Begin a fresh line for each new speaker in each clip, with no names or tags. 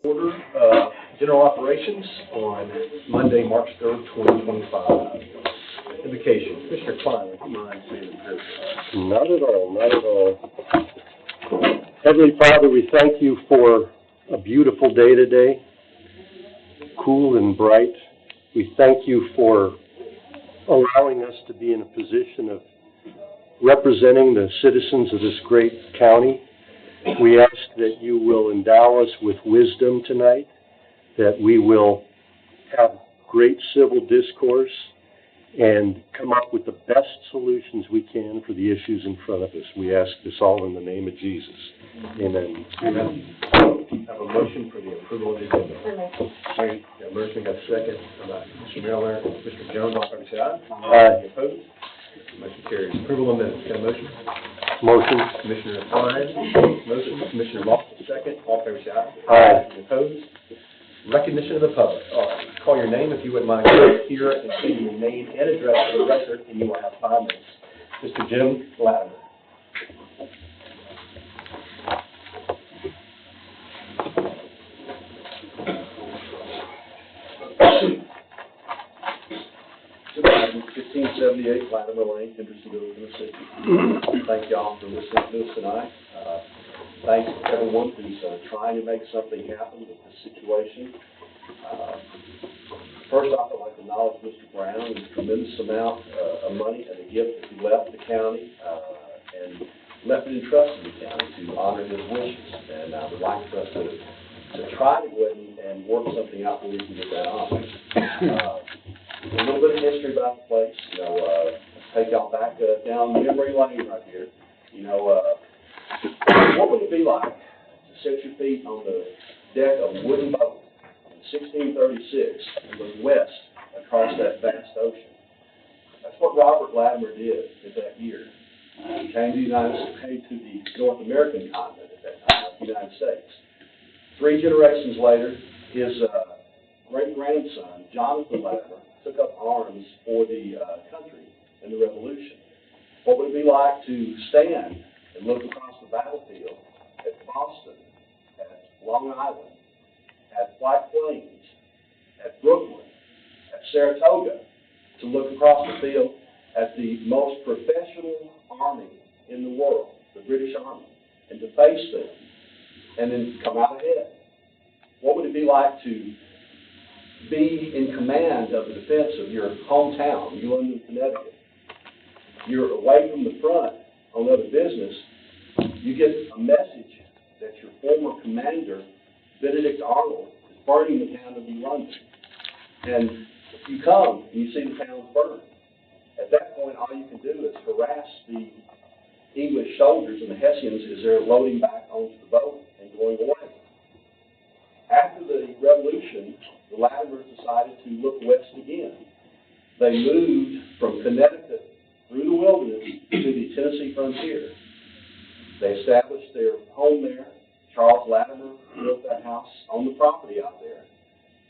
Order General Operations on Monday, March 3rd, 2025. Invocation. Commissioner Klein, would you mind saying the prayer?
Not at all, not at all. Heavenly Father, we thank you for a beautiful day today, cool and bright. We thank you for allowing us to be in a position of representing the citizens of this great county. We ask that you will endow us with wisdom tonight, that we will have great civil discourse and come up with the best solutions we can for the issues in front of us. We ask this all in the name of Jesus. Amen.
Amen. Have a motion for the approval of the agenda. Second. Got a motion, got a second. Mr. Miller, Mr. Jones, all in favor say aye.
Aye.
Any opposed? Motion carries. Approval of minutes. Got a motion?
Motion.
Commissioner Klein, motion. Commissioner Lawson, second. All in favor say aye.
Aye.
Any opposed? Recognition of the public. All right. Call your name if you wouldn't mind coming here and stating your name and address for the record, and you will have 5 minutes. Mr. Jim Latimer. Supervisor, 1578 Latimer Lane, Hendersonville, Tennessee. Thank y'all for listening to us tonight. Thanks to everyone who's trying to make something happen with this situation. First off, I'd like to acknowledge Mr. Brown and the tremendous amount of money and the gift that he left the county and left it in trust in the county to honor his wishes. And I would like for us to try to go ahead and work something out where we can get that honor. A little bit of history about the place. You know, take y'all back down memory lane right here. You know, what would it be like to set your feet on the deck of a wooden boat in 1636 and look west across that vast ocean? That's what Robert Latimer did at that year. He came to the North American continent at that time, the United States. 3 generations later, his great-grandson, Jonathan Latimer, took up arms for the country in the Revolution. What would it be like to stand and look across the battlefield at Boston, at Long Island, at White Plains, at Brooklyn, at Saratoga, to look across the field at the most professional army in the world, the British Army, and to face them, and then come out ahead? What would it be like to be in command of the defense of your hometown, New London, Connecticut? You're away from the front on other business. You get a message that your former commander, Benedict Arnold, is burning the town of New London. And you come and you see the town burned. At that point, all you can do is harass the English soldiers and the Hessians as they're loading back onto the boat and going away. After the Revolution, the Latimers decided to look west again. They moved from Connecticut through the wilderness to the Tennessee frontier. They established their home there. Charles Latimer built that house on the property out there.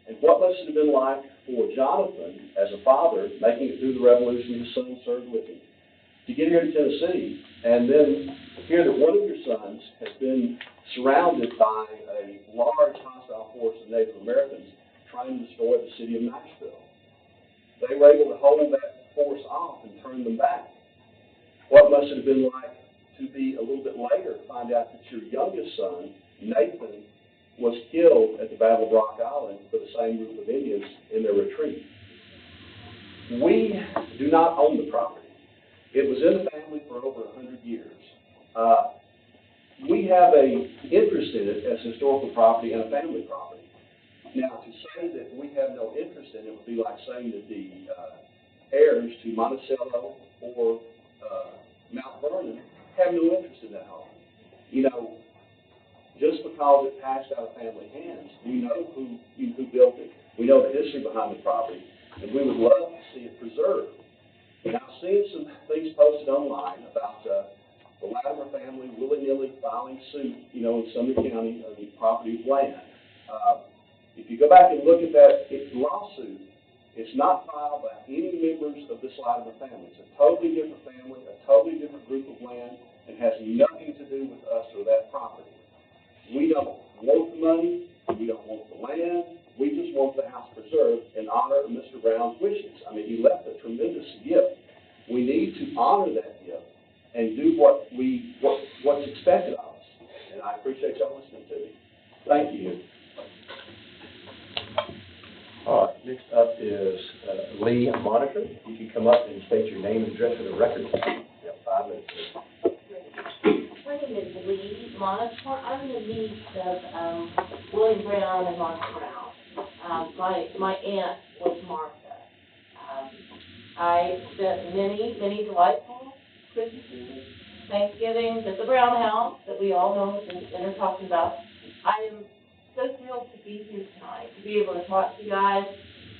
And what must it have been like for Jonathan, as a father, making it through the Revolution, his son served with him, to get here to Tennessee and then hear that one of your sons has been surrounded by a large hostile force of Native Americans trying to destroy the city of Nashville. They were able to hold that force off and turn them back. What must it have been like to be a little bit later find out that your youngest son, Nathan, was killed at the Battle of Rock Island for the same group of Indians in their retreat? We do not own the property. It was in the family for over 100 years. We have an interest in it as historical property and a family property. Now, to say that we have no interest in it would be like saying that the heirs to Monticello or Mount Vernon have no interest in that home. You know, just because it passed out of family hands, we know who built it. We know the history behind the property, and we would love to see it preserved. And I've seen some things posted online about the Latimer family willy-nilly filing suit, you know, in Sumner County on the property of land. If you go back and look at that lawsuit, it's not filed by any members of this Latimer family. It's a totally different family, a totally different group of land, and has nothing to do with us or that property. We don't want the money, we don't want want the house preserved in honor of Mr. Brown's wishes. I mean, he left a tremendous gift. We need to honor that gift and do what's expected of us. And I appreciate y'all listening to me. Thank you.
All right, next up is Lee Monitor. You can come up and state your name and address for the record. You have 5 minutes.
My name is Lee Monitor. I'm the niece of William Brown and Martha Brown. My aunt was Martha. I spent many delightful Christmases, Thanksgivings at the Brown house that we all know and are talking about. I am so thrilled to be here tonight, to be able to talk to you guys,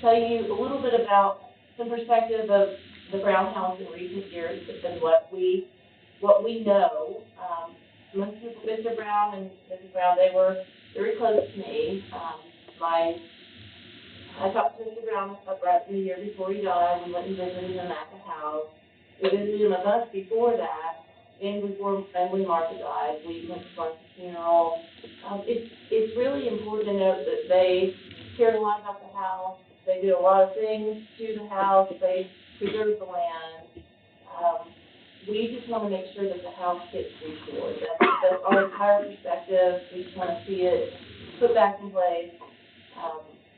tell you a little bit about some perspective of the Brown house in recent years and what we know. Mr. Brown and Mrs. Brown, they were very close to me. I talked to Mr. Brown about the year before he died. We went and visited him at the house. We visited him a month before that, and before when Martha died, we went to Martha's funeral. It's really important to note that they cared a lot about the house. They did a lot of things to the house. They preserved the land. We just want to make sure that the house gets restored. That's our entire perspective. We just want to see it put back in place,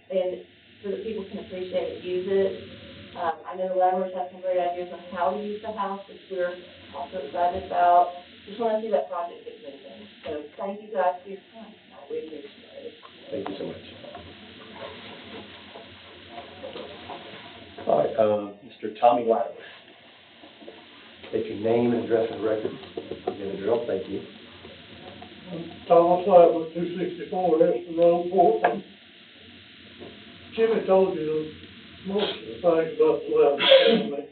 and so that people can appreciate it, use it. I know the Latimers have some great ideas on how to use the house, which we're also excited about. Just want to see that project get moving. So thank you guys for your time. I really appreciate it.
Thank you so much. All right, Mr. Tommy Latimer. State your name and address for the record. Again, the drill. Thank you.
Thomas Latimer, 264 Heston Road, Portland. Jimmy told you most of the things about the Latimer family.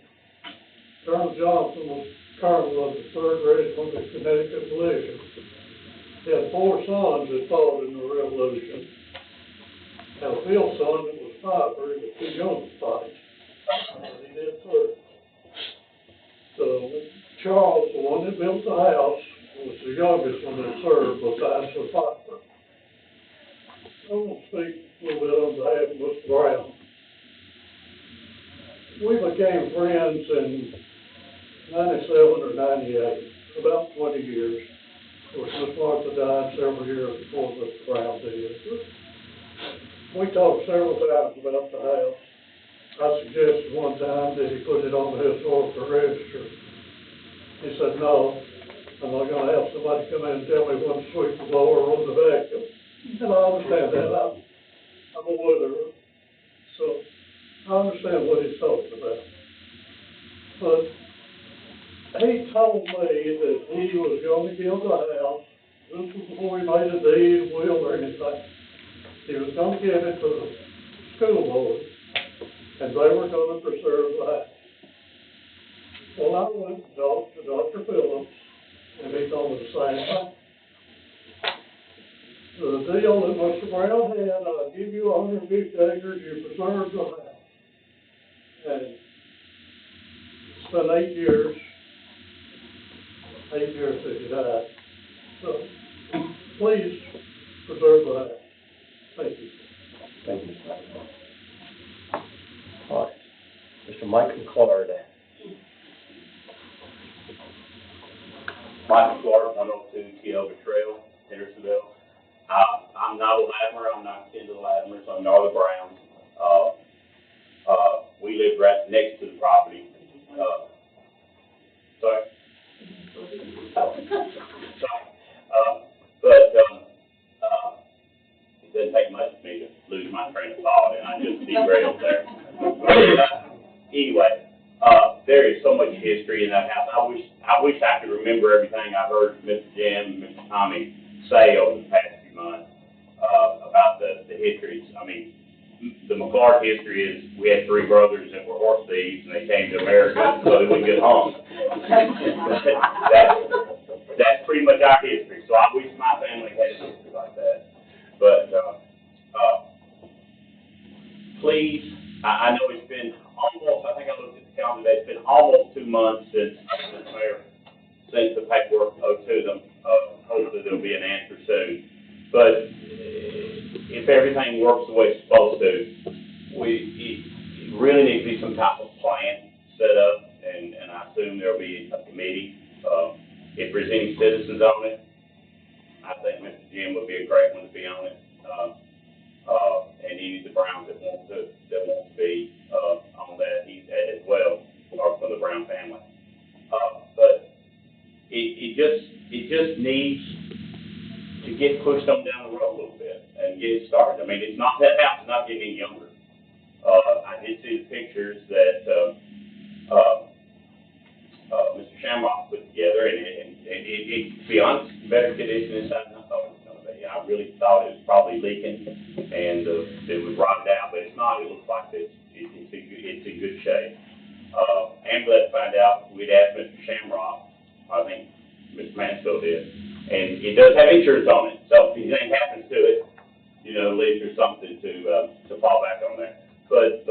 Colonel Johnson was colonel of the 3rd Regiment of Connecticut Militia. He had 4 sons that fought in the Revolution. Had a field son that was 5, he was too young to fight. He did serve. So Charles, the one that built the house, was the youngest one that served besides the father. I want to speak a little bit on behalf of Mr. Brown. We became friends in 97 or 98, about 20 years. Of course, Miss Martha died several years before Mr. Brown did. We talked several times about the house. I suggested one time that he put it on the historical register. He said, no, I'm not going to have somebody come in and tell me when to sweep the floor or run the vacuum. And I understand that. I'm a witherer. So I understand what he's talking about. But he told me that he was going to build a house. This was before he made a deed, will, or anything. He was going to give it to the school board, and they were going to preserve the house. Well, I went and talked to Dr. Phillips, and he told me the same thing. The deal that Mr. Brown had, I'll give you 150 acres, you preserve the house. And it's been 8 years. 8 years since he died. So, please preserve the house. Thank you.
Thank you, Mr. Latimer. All right, Mr. Michael Clark.
Michael Clark, 102 Kiowa Trail, Hendersonville. I'm not a Latimer. I'm not kin to the Latimers. I'm nor the Browns. We live right next to the property. Sorry? It doesn't take much for me to lose my train of thought, and I just derailed there. Anyway, there is so much history in that house. I wish I could remember everything I heard Mr. Jim and Mr. Tommy say over the past few months about the histories. I mean, the McClark history is we had 3 brothers that were horse thieves, and they came to America so they wouldn't get hung. That's pretty much our history. So I wish my family had a history like that. But please, I know it's been almost, I think I looked at the calendar today, it's been almost 2 months since the mayor sent the paperwork to them. Hopefully there'll be an answer soon. But if everything works the way it's supposed to, it really needs to be some type of plan set up, and I assume there'll be a committee. If there's any citizens on it, I think Mr. Jim would be a great one to be on it. And any of the Browns that want to be, on that, he's as well, or from the Brown family. But it just needs to get pushed on down the road a little bit and get it started. I mean, that house is not getting any younger. I did see the pictures that, Mr. Shamrock put together, and to be honest, better condition inside than I thought it was gonna be. I really thought it was probably leaking, and, it was rotted out, but it's not. It looks like it's in good shape. I'm glad to find out, we'd asked Mr. Shamrock, I think Mr. Mansfield did, and it does have insurance on it, so if anything happens to it, at least there's something to fall back on there. But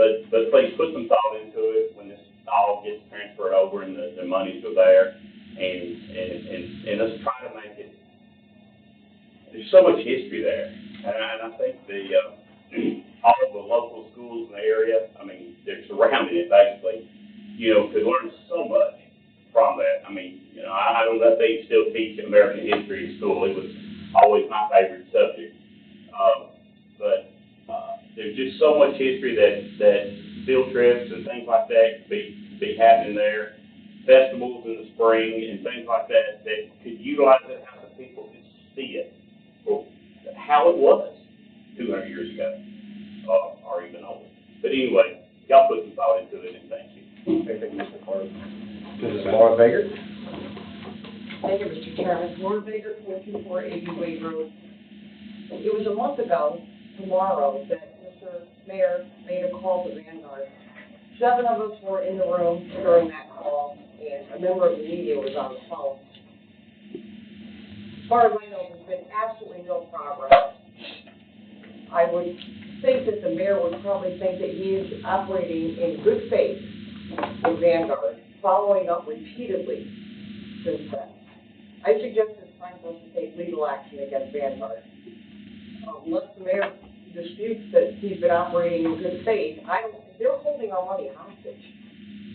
please put some thought into it when this all gets transferred over and the monies are there, and let's try to make it. There's so much history there, and I think all the local schools in the area, I mean, they're surrounding it basically, could learn so much from that. I mean, I don't know if they still teach American history in school. It was always my favorite subject. But there's just so much history that field trips and things like that could be happening there. Festivals in the spring and things like that could utilize it, how the people could see it, or how it was 200 years ago, or even older. But anyway, y'all put some thought into it, and thank you.
Okay, thank you, Mr. Carter. Mrs. Laura Baker?
Thank you, Mr. Chairman. Laura Baker, 42480 Wade Road. It was a month ago tomorrow that Mr. Mayor made a call to Vanguard. 7 of us were in the room during that call, and a member of the media was on the phone. As far as I know, there's been absolutely no progress. I would think that the mayor would probably think that he is operating in good faith with Vanguard, following up repeatedly since then. I suggest it's time for us to take legal action against Vanguard. Unless the mayor disputes that he's been operating in good faith, they're holding our money hostage.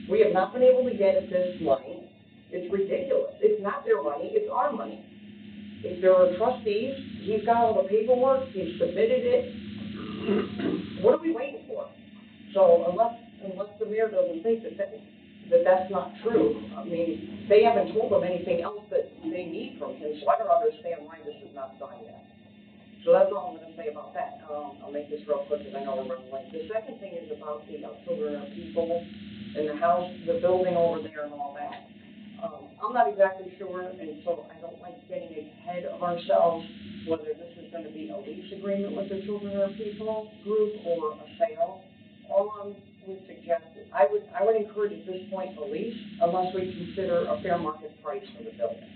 We have not been able to get at this money. It's ridiculous. It's not their money, it's our money. If there are trustees, he's got all the paperwork, he's submitted it. What are we waiting for? So unless the mayor doesn't think that that's not true, I mean, they haven't told them anything else that they need from him, so I don't understand why this is not done yet. So that's all I'm going to say about that. I'll make this real quick because I know we're running late. The second thing is about the children or people in the house, the building over there and all that. I'm not exactly sure, and so I don't like getting ahead of ourselves, whether this is going to be a lease agreement with the children or people group or a sale. All I would suggest is I would encourage at this point a lease unless we consider a fair market price for the building.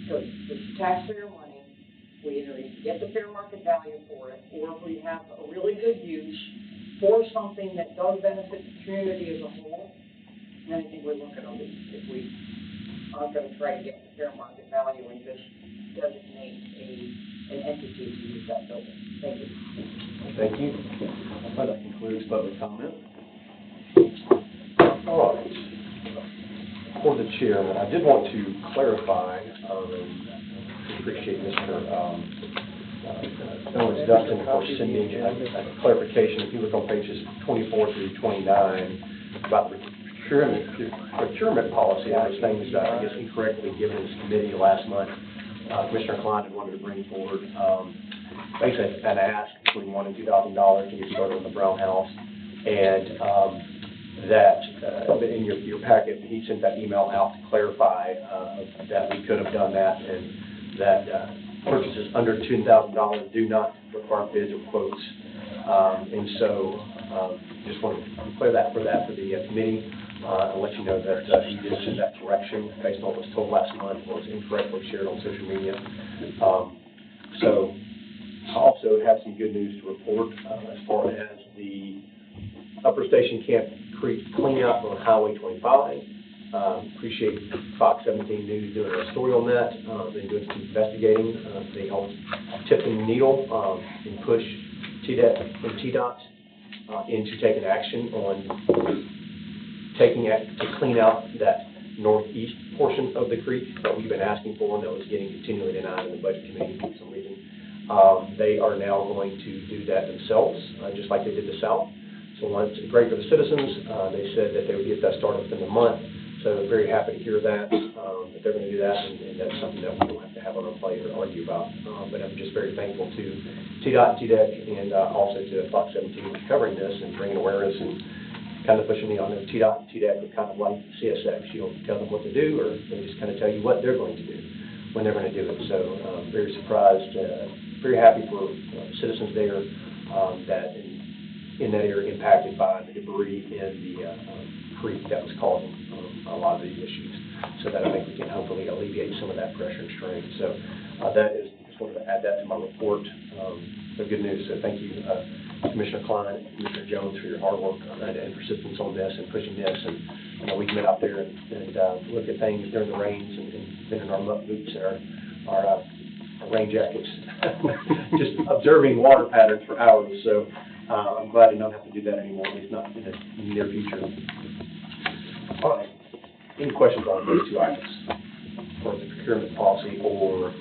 Because it's taxpayer money, we either need to get the fair market value for it, or if we have a really good use for something that does benefit the community as a whole, then I think we're looking at a lease. If we aren't going to try to get the fair market value and just designate an entity to use that building. Thank you.
Thank you. Well, that concludes public comment. All right. For the chairman, I did want to clarify, appreciate Mr. Owens Dustin for sending a clarification. If you look on pages 24 through 29 about the procurement policy, I was things I guess incorrectly given this committee last month. Commissioner Klein had wanted to bring forward, basically an ask between $1,000 and $2,000 to get started on the Brown House, and that in your packet, he sent that email out to clarify that we could have done that, and that purchases under $10,000 do not require bids or quotes, and so just wanted to clear that for the committee. I'll let you know that he did send that correction based on what was told last month, what was incorrectly shared on social media. So I also have some good news to report as far as the Upper Station Camp Creek cleanup on Highway 25. Appreciate Fox 17 News doing a story on that. They're doing some investigating. They helped tip the needle and push TDEC and TDOT into taking action on to clean out that northeast portion of the creek that we've been asking for, and that was getting continually denied in the budget committee for some reason. They are now going to do that themselves, just like they did the south. So it's great for the citizens. They said that they would get that started within the month. So I'm very happy to hear that they're going to do that, and that's something that we don't have to have on our plate or argue about. But I'm just very thankful to TDOT, TDEC, and also to Fox 17 for covering this and bringing awareness and kind of pushing me on the TDOT and TDEC are kind of like CSX. You don't tell them what to do, or they just kind of tell you what they're going to do when they're going to do it. So very surprised, very happy for citizens there that in that area impacted by the debris in the creek that was causing a lot of these issues. So that I think we can hopefully alleviate some of that pressure and strain. So that is, just wanted to add that to my report. So good news. So thank you, Commissioner Klein and Commissioner Jones, for your hard work and persistence on this and pushing this. And you know, we've been out there and looked at things during the rains and been in our muck boots and our rain jackets, just observing water patterns for hours. So I'm glad to not have to do that anymore, at least not in the near future. All right. Any questions on those two items, for the procurement policy or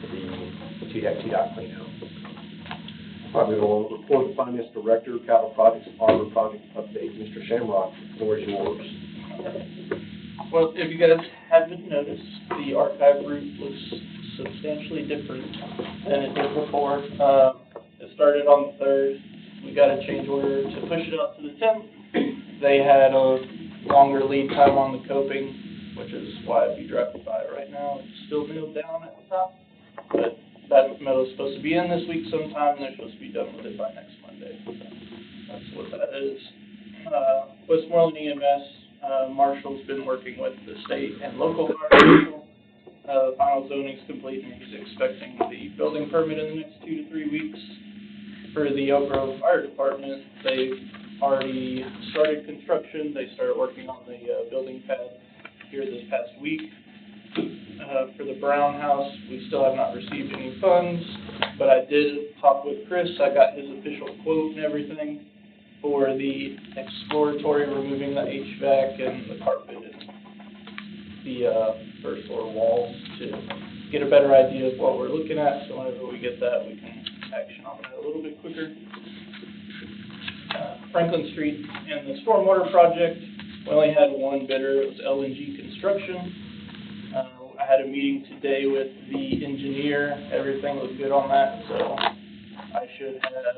the TDOT clean-out? All right, moving on. Report the Finance Director, Capital Projects, Arbor Project Update. Mr. Shamrock, the floor is yours.
Well, if you guys haven't noticed, the archive route looks substantially different than it did before. It started on the 3rd. We got a change order to push it up to the 10th. They had a longer lead time on the coping, which is why if you drive by right now, it's still nailed down at the top. But that metal is supposed to be in this week sometime, and they're supposed to be done with it by next Monday. So that's what that is. Westmoreland EMS, Marshall's been working with the state and local fire marshal. The final zoning's complete, and he's expecting the building permit in the next 2 to 3 weeks. For the Oak Grove Fire Department, they've already started construction. They started working on the building pad here this past week. For the Brown House, we still have not received any funds, but I did talk with Chris. I got his official quote and everything for the exploratory, removing the HVAC and the carpet and the first floor walls to get a better idea of what we're looking at. So whenever we get that, we can action on that a little bit quicker. Franklin Street and the stormwater project, we only had one bidder. It was LNG Construction. I had a meeting today with the engineer. Everything looked good on that, so I should have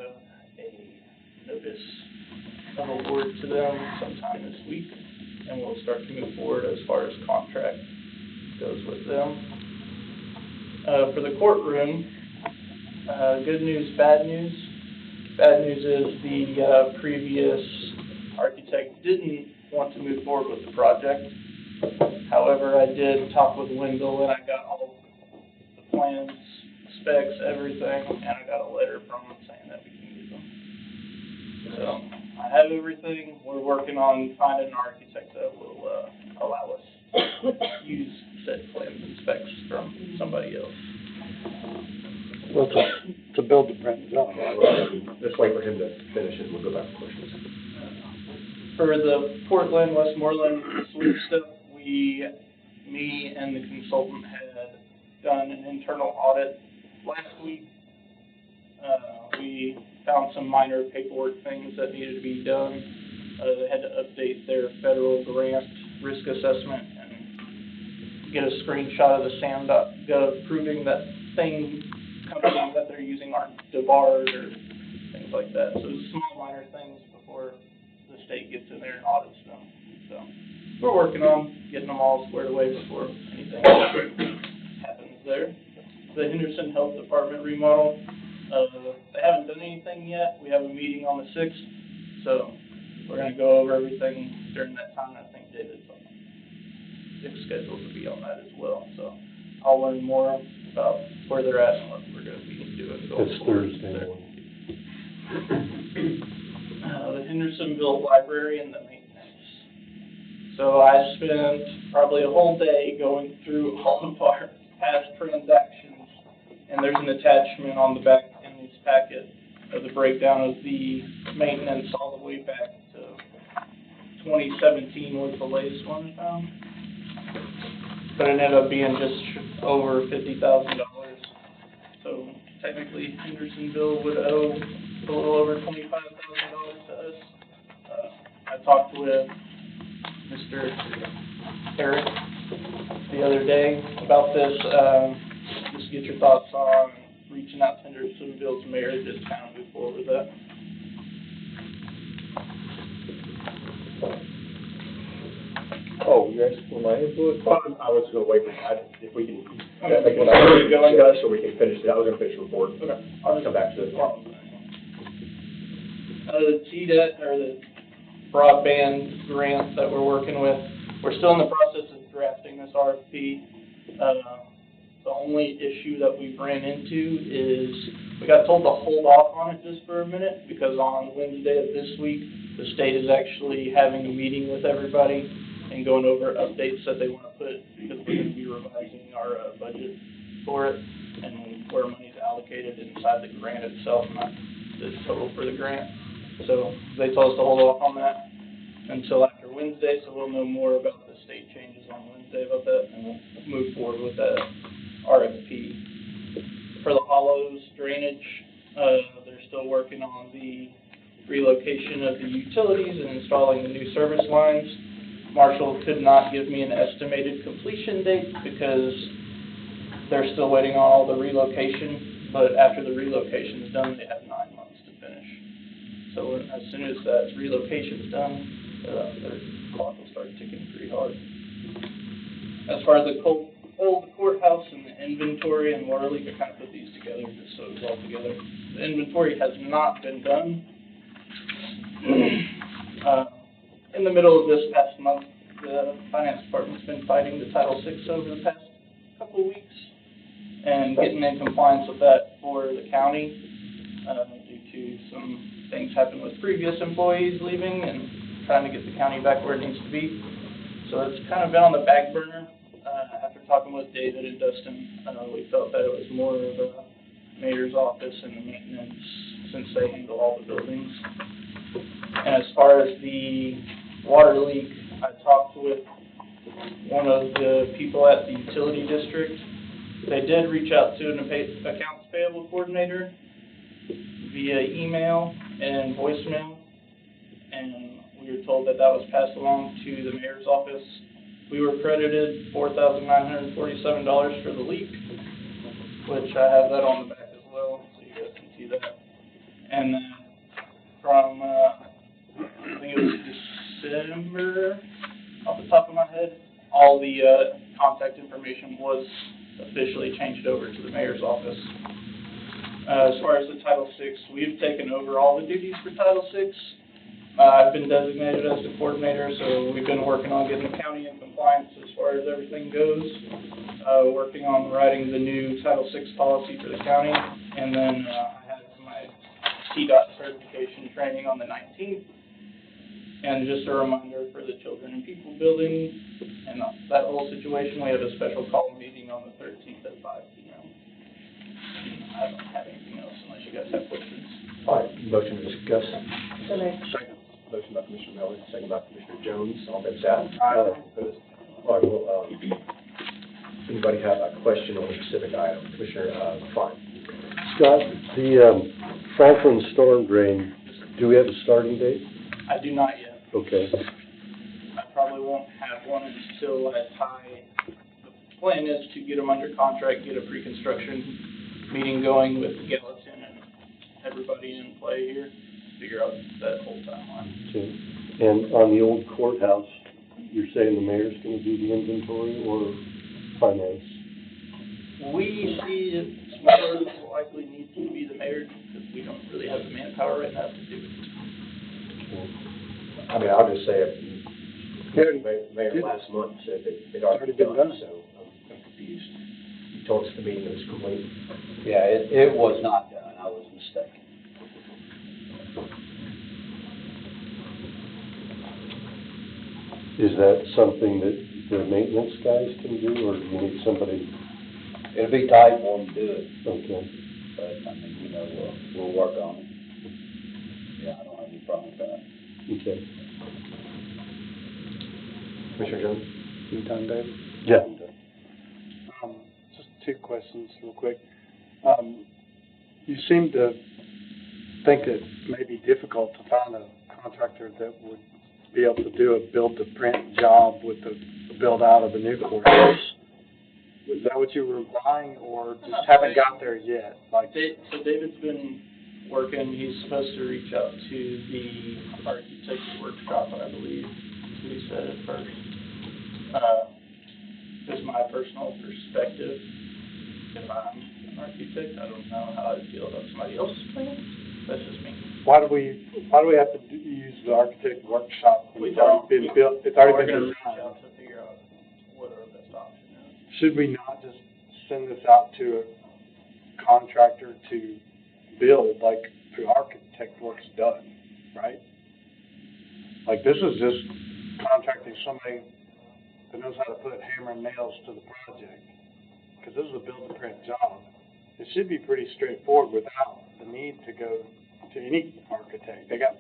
a notice of award to them sometime this week, and we'll start to move forward as far as contract goes with them. For the courtroom, good news, bad news. Bad news is the previous architect didn't want to move forward with the project. However, I did talk with Wendell, and I got all the plans, specs, everything, and I got a letter from him saying that we can use them. So I have everything. We're working on finding an architect that will allow us to use said plans and specs from somebody else.
Well, to build the print zone.
Let's wait for him to finish and we'll go back to questions.
For the Portland, Westmoreland suite stuff, me and the consultant had done an internal audit last week. We found some minor paperwork things that needed to be done. They had to update their federal grant risk assessment and get a screenshot of the SAM.gov proving that companies that they're using aren't debarred or things like that. So small minor things before the state gets in there and audits them. So we're working on getting them all squared away before anything happens there. The Henderson Health Department remodel, they haven't done anything yet. We have a meeting on the 6th, so we're going to go over everything during that time. I think David's scheduled to be on that as well. So I'll learn more about where they're at and what we're going to be doing.
It's Thursday.
The Hendersonville Library and the maintenance. So I spent probably a whole day going through all of our past transactions, and there's an attachment on the back in this packet the breakdown of the maintenance all the way back to 2017 was the latest one I found. But it ended up being just over $50,000. So technically Hendersonville would owe a little over $25,000 to us. I talked with Mr. Eric the other day about this, just to get your thoughts on reaching out to Hendersonville's mayor to just kind of move forward with that.
Oh, you guys, for my input? I was gonna wait, if we can,
Okay.
make what I was going, so we can finish it, I was gonna finish the report.
Okay.
I'll come back to it.
The TDET, or the broadband grant that we're working with, we're still in the process of drafting this RFP. The only issue that we've ran into is we got told to hold off on it just for a minute, because on Wednesday of this week, the state is actually having a meeting with everybody and going over updates that they want to put, because we're going to be revising our budget for it and where money's allocated inside the grant itself, not the total for the grant. So they told us to hold off on that until after Wednesday, so we'll know more about the state changes on Wednesday about that, and we'll move forward with that RFP. For the hollows drainage, they're still working on the relocation of the utilities and installing the new service lines. Marshall could not give me an estimated completion date because they're still waiting on all the relocation, but after the relocation is done, they have 9 months to finish. So as soon as that relocation is done, their clock will start ticking pretty hard. As far as the old courthouse and the inventory and water leak, I kind of put these together just so it's all together. The inventory has not been done. In the middle of this past month, the finance department's been fighting the Title VI over the past couple of weeks and getting in compliance with that for the county due to some things happened with previous employees leaving and trying to get the county back where it needs to be. So it's kind of been on the back burner. After talking with David and Dustin, we felt that it was more of a mayor's office and the maintenance, since they handle all the buildings. And as far as the water leak, I talked with one of the people at the utility district. They did reach out to an accounts payable coordinator via email and voicemail, and we were told that that was passed along to the mayor's office. We were credited $4,947 for the leak, which I have that on the back as well, so you guys can see that. And then from, I think it was December, off the top of my head, all the contact information was officially changed over to the mayor's office. As far as the Title VI, we've taken over all the duties for Title VI. I've been designated as the coordinator, so we've been working on getting the county in compliance as far as everything goes. Working on writing the new Title VI policy for the county, and then I had my TDOT certification training on the 19th. And just a reminder for the Children and People building and that whole situation, we have a special call meeting on the 13th at 5 p.m. I don't have anything else unless you guys have questions.
All right, motion to discuss.
So moved.
Second. Motion by Commissioner Miller, second by Commissioner Jones. All in favor, say aye.
Aye.
Opposed? All right, well, anybody have a question on a specific item? Commissioner, Fine.
Scott, the Franklin storm drain, do we have a starting date?
I do not yet.
Okay.
I probably won't have one until I tie, the plan is to get them under contract, get a pre-construction meeting going with Gallatin and everybody in play here, figure out that whole timeline.
Okay. And on the old courthouse, you're saying the mayor's gonna do the inventory or finance?
We see it's more than likely needs to be the mayor, because we don't really have the manpower right now to do it.
I mean, I'll just say, Mayor last month said that it already been done, so I'm confused. He told us the meeting was complete.
Yeah, it was not done, I was mistaken.
Is that something that the maintenance guys can do, or do you need somebody?
It'll be tight for them to do it,
Okay.
but, I mean, we'll work on it. prime time.
Okay.
Commissioner Jones?
You done, David?
Yeah.
Just two questions real quick. You seem to think it may be difficult to find a contractor that would be able to do a build-to-print job with the build-out of the new courthouse. Is that what you were implying, or just haven't got there yet? Like,
So David's been working, he's supposed to reach out to the architect workshop, I believe, he said at first. Just my personal perspective, if I'm an architect, I don't know how I'd feel about somebody else's plan, that's just me.
why do we have to use the architect workshop when it's already been built, it's already
We're
been
gonna reach
designed?
out to figure out what our best option is.
Should we not just send this out to a contractor to build, like the architect work's done, right? Like, this is just contracting somebody that knows how to put hammer and nails to the project, because this is a build-to-print job. It should be pretty straightforward without the need to go to any architect. They got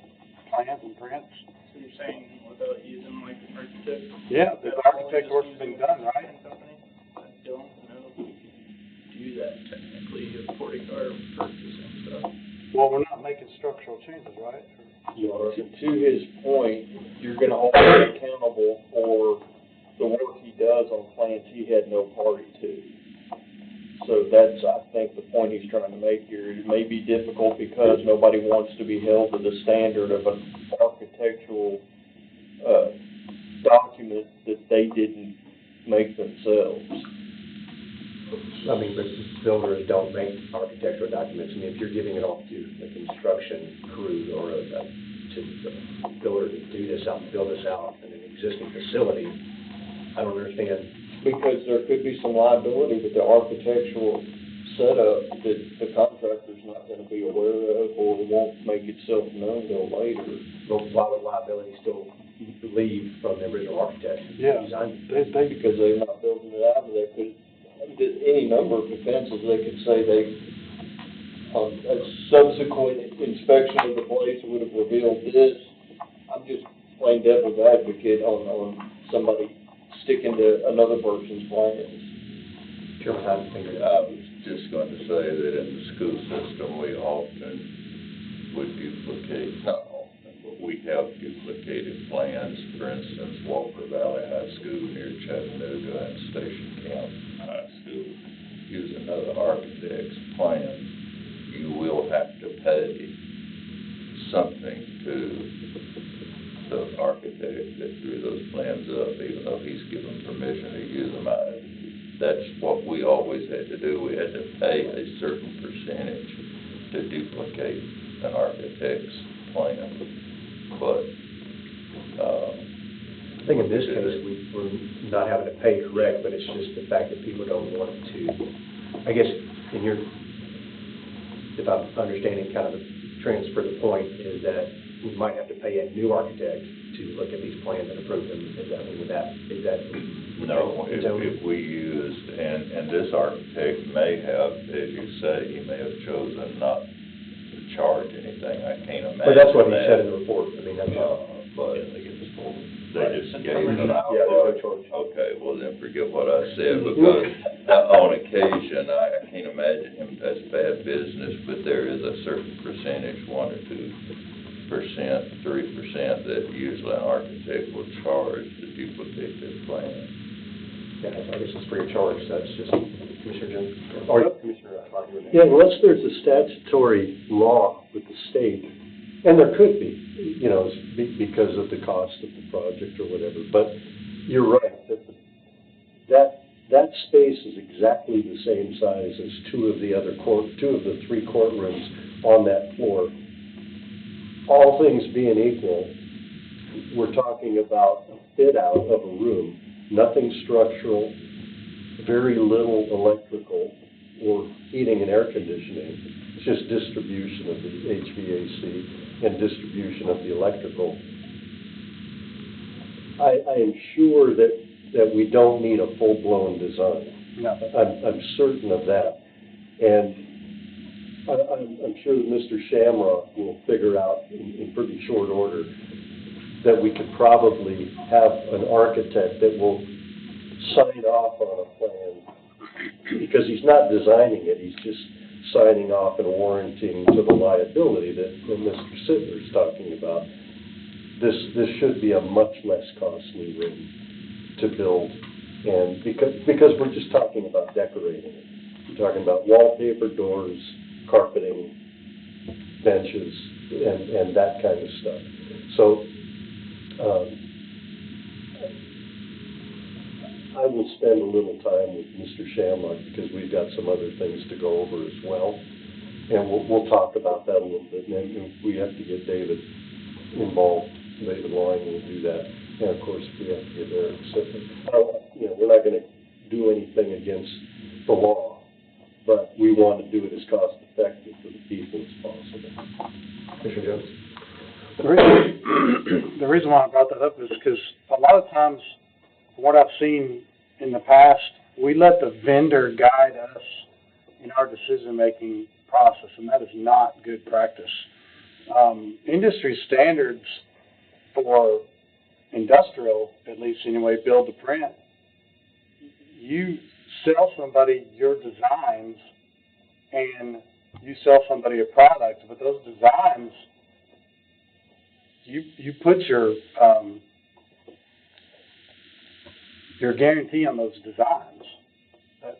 plans and prints.
So you're saying without using like an architect?
Yeah, the architect work's been done, right?
Company? I don't know if we can do that technically according to our purchase and stuff.
Well, we're not making structural changes, right?
To his point, you're gonna hold him accountable for the work he does on plans he had no party to. So that's, I think, the point he's trying to make here. It may be difficult because nobody wants to be held to the standard of an architectural, document that they didn't make themselves.
I mean, but builders don't make architectural documents. I mean, if you're giving it off to a construction crew or to the builder to do this out, build this out in an existing facility, I don't understand.
Because there could be some liability with the architectural setup that the contractor's not gonna be aware of or won't make itself known till later.
But why would liability still leave from the original architect?
Yeah,
Design?
Because they're not building it out, they could, any number of offenses, they could say they, a subsequent inspection of the place would have revealed this. I'm just plain devil's advocate on somebody sticking to another person's plans.
Chairman, I think
I was just going to say that in the school system, we often would duplicate, not often, but we have duplicated plans. For instance, Walker Valley High School near Chattanooga and Station Camp High School use another architect's plans. You will have to pay something to the architect that drew those plans up, even though he's given permission to use them. That's what we always had to do. We had to pay a certain percentage to duplicate an architect's plan. But,
I think in this case, we're not having to pay correct, but it's just the fact that people don't want to, I guess, if I'm understanding kind of the transfer, the point is that we might have to pay a new architect to look at these plans and approve them. Is that?
no, if we used, and this architect may have, as you say, he may have chosen not to charge anything. I can't imagine.
But that's what he said in the report. I mean, that's.
But they just gave it out.
Yeah, there's no charge.
Okay, well then forget what I said, because on occasion, I can't imagine him, that's bad business, but there is a certain percentage, 1 or 2%, 3%, that usually an architect will charge to duplicate their plan.
Yeah, I guess it's free of charge, so that's just Commissioner Jones, or Commissioner Rodriguez.
Yeah, unless there's a statutory law with the state, and there could be, because of the cost of the project or whatever, but you're right, that space is exactly the same size as two of the 3 courtrooms on that floor. All things being equal, we're talking about a fit out of a room, nothing structural, very little electrical or heating and air conditioning. It's just distribution of the HVAC and distribution of the electrical. I am sure that we don't need a full-blown design.
No.
I'm certain of that. And I'm sure that Mr. Shamrock will figure out in pretty short order that we could probably have an architect that will sign off on a plan, because he's not designing it, he's just signing off and warranting to the liability that Mr. Sittler's talking about. This should be a much less costly room to build, and because we're just talking about decorating it. We're talking about wallpaper, doors, carpeting, benches, and that kind of stuff. So, I will spend a little time with Mr. Shamrock because we've got some other things to go over as well. And we'll talk about that a little bit. And then we have to get David involved. David Loring will do that. And of course, we have to get Eric Sittler. We're not going to do anything against the law, but we want to do it as cost effective for the people as possible.
Commissioner Jones?
The reason why I brought that up is because a lot of times, what I've seen in the past, we let the vendor guide us in our decision-making process, and that is not good practice. Industry standards for industrial, at least anyway, build to print, you sell somebody your designs and you sell somebody a product, but those designs, you put your guarantee on those designs,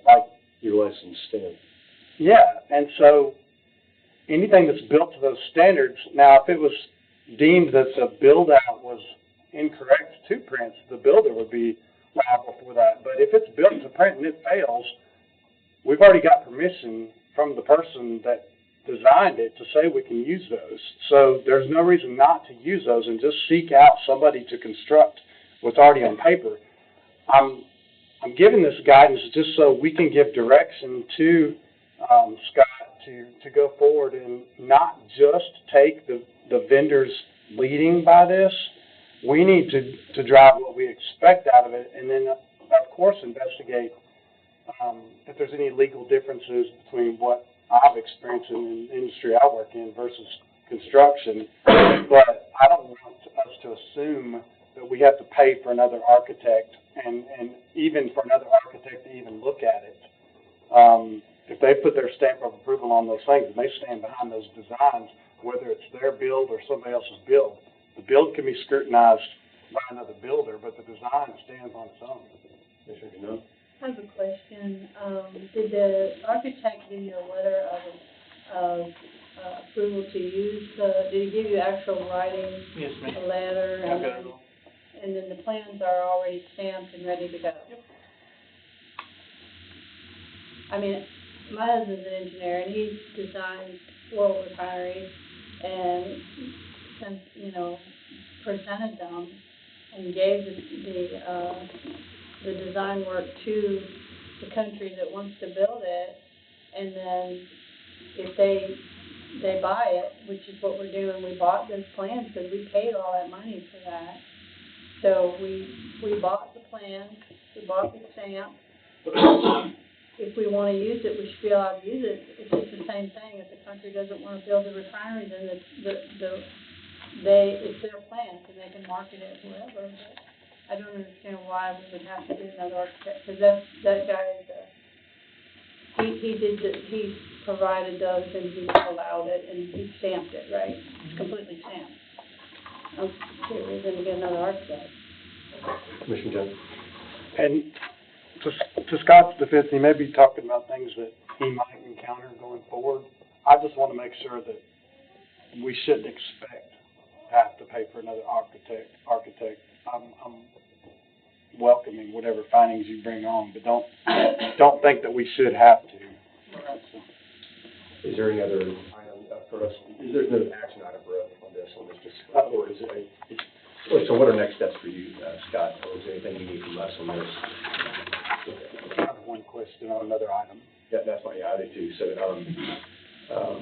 like
your licensed stamp.
Yeah, and so anything that's built to those standards, now if it was deemed that the build out was incorrect to print, the builder would be liable for that. But if it's built to print and it fails, we've already got permission from the person that designed it to say we can use those. So there's no reason not to use those and just seek out somebody to construct what's already on paper. I'm giving this guidance just so we can give direction to Scott to go forward and not just take the vendors leading by this. We need to drive what we expect out of it, and then of course investigate if there's any legal differences between what I've experienced in the industry I work in versus construction. But I don't want us to assume that we have to pay for another architect and even for another architect to even look at it. If they put their stamp of approval on those things and they stand behind those designs, whether it's their build or somebody else's build, the build can be scrutinized by another builder, but the design stands on its own.
I have a question. Did the architect give you a letter of approval to use did he give you actual writing?
Yes, ma'am.
A letter? And then the plans are already stamped and ready to go?
Yep.
I mean, my husband's an engineer and he's designed oil refineries and since, presented them and gave the design work to the country that wants to build it, and then if they buy it, which is what we're doing, we bought those plans because we paid all that money for that. So we bought the plans, we bought the stamp. If we want to use it, we should be allowed to use it. It's just the same thing. If the country doesn't want to build the refinery, then it's their plans and they can market it wherever. But I don't understand why we would have to get another architect, because that guy is he provided those and he allowed it and he stamped it, right? It's completely stamped. I don't see a reason to get another architect.
Commissioner Jones?
And to Scott's defense, he may be talking about things that he might encounter going forward. I just want to make sure that we shouldn't expect to have to pay for another architect. I'm welcoming whatever findings you bring on, but don't think that we should have to.
Is there any other item for us? Is there no action item for us on this or is it so what are next steps for you, Scott? Or is there anything you need from us on this?
I have one question on another item.
Yeah, that's fine. Yeah, I do too. So, all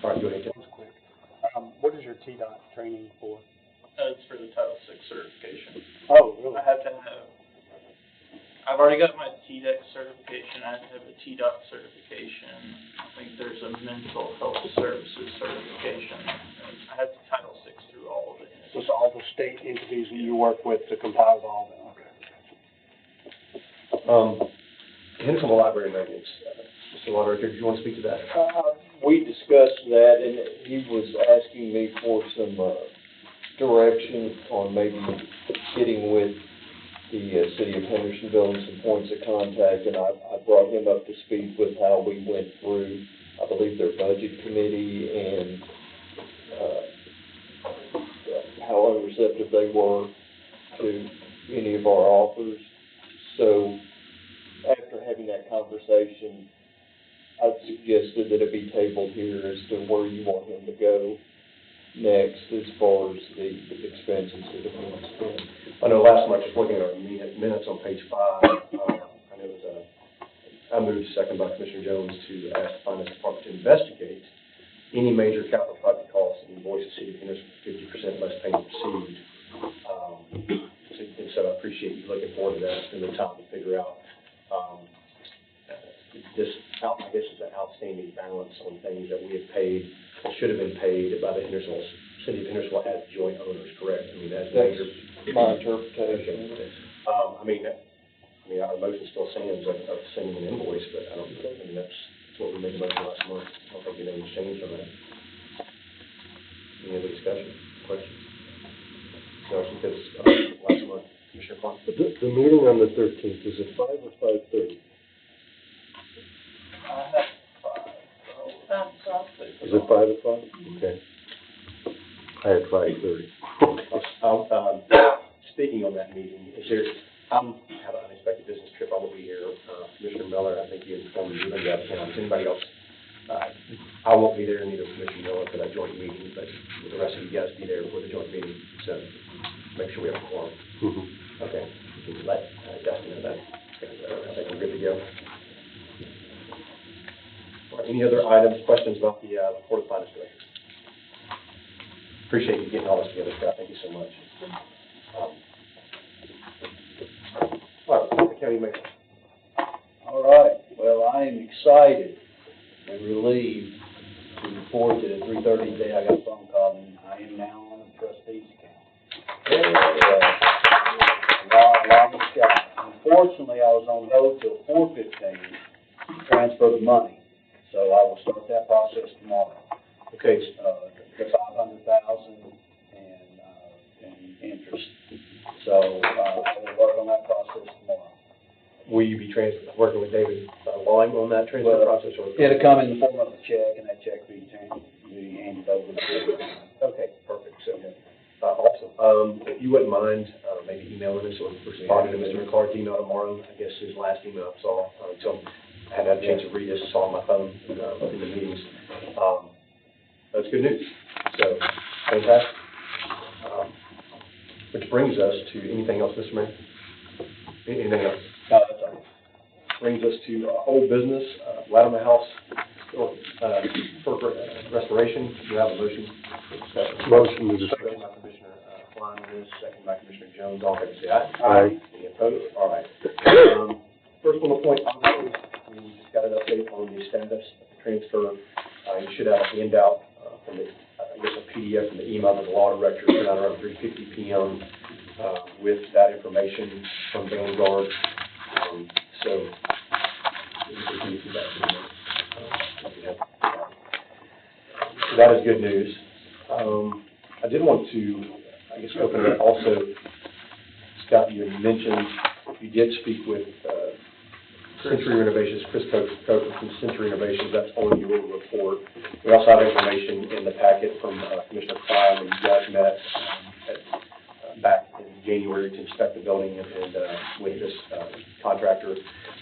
right, go ahead, Tim.
Quick. What is your TDOT training for?
It's for the Title VI certification.
Oh, really?
I have to have I've already got my TDEC certification, I have a TDOT certification, I think there's a mental health services certification, and I have Title VI through all of it.
Just all the state entities that you work with to compile all that, okay.
Henderson Library maintenance, Mr. Moderator, do you want to speak to that?
We discussed that, and he was asking me for some, direction on maybe getting with the, city of Hendersonville and some points of contact, and I brought him up to speed with how we went through, I believe, their budget committee and, how unreceptive they were to any of our offers. So, after having that conversation, I've suggested that it be tabled here as to where you want him to go next as far as the expenses that have been spent.
I know last month, just looking at our minutes on page 5, I know it was I moved second by Commissioner Jones to ask the Finance Department to investigate any major capital project costs and invoice the city of Henderson 50% less payment received. And so I appreciate you looking forward to that, spending the time to figure out I guess it's an outstanding balance on things that we have paid, that should have been paid by the city of Hendersonville as joint owners, correct? I mean, that's major.
My interpretation.
I mean, our motion still stands of sending an invoice, but that's what we made the motion last month. I don't think anything's changed on that. Any other discussion, questions? No, because last month, Commissioner Clark.
The meeting on the 13th, is it 5 or 5:30? Is it 5 o'clock? Okay. I had 5:30.
Speaking on that meeting, I have an unexpected business trip, I won't be here. Commissioner Miller, I think you informed me, you're going to be out of town. Is anybody else? I won't be there, neither Commissioner Miller for that joint meeting, but the rest of you guys be there for the joint meeting, so make sure we have a quorum.
Mm-hmm.
Okay, we can let Dustin know that. I think we're good to go. Any other items, questions about the Board of Finance Director? Appreciate you getting all this together, Scott. Thank you so much. All right, the county mayor.
All right, well, I am excited and relieved to report that at 3:30 today, I got a phone call, and I am now on the trustees account. Long shot. Unfortunately, I was on hold till 4:15 to transfer the money, so I will start that process tomorrow.
Okay.
The $500,000 and interest. So, I will work on that process tomorrow.
Will you be working with David Lime on that transfer process? Or?
It'll come in the form of a check, and that check will be handed over to me.
Okay, perfect. So, awesome. If you wouldn't mind, maybe emailing us or responding to Mr. McClark's email tomorrow. I guess his last email I saw, until I hadn't had a chance to read this, I saw on my phone in the meetings. That's good news. So, fantastic. Which brings us to anything else, Mr. Mayor? Anything else?
No, that's all right.
Brings us to old business, Latimer House for restoration. Do you have a motion?
Motion to discuss.
Motion by Commissioner Klein, second by Commissioner Jones. All in favor, say aye.
Aye.
Any opposed? All right. First bullet point, obviously, we just got an update on the status of the transfer. You should have a handout from the, I guess, a PDF from the email of the law director sent out around 3:50 p.m. With that information from Vanguard. So, we can see that. So that is good news. I did want to, I guess, open it up also. Scott, you had mentioned you did speak with Century Renovations, Chris Coker from Century Renovations. That's on your report. We also have information in the packet from Commissioner Klein, and you guys met back in January to inspect the building and with this contractor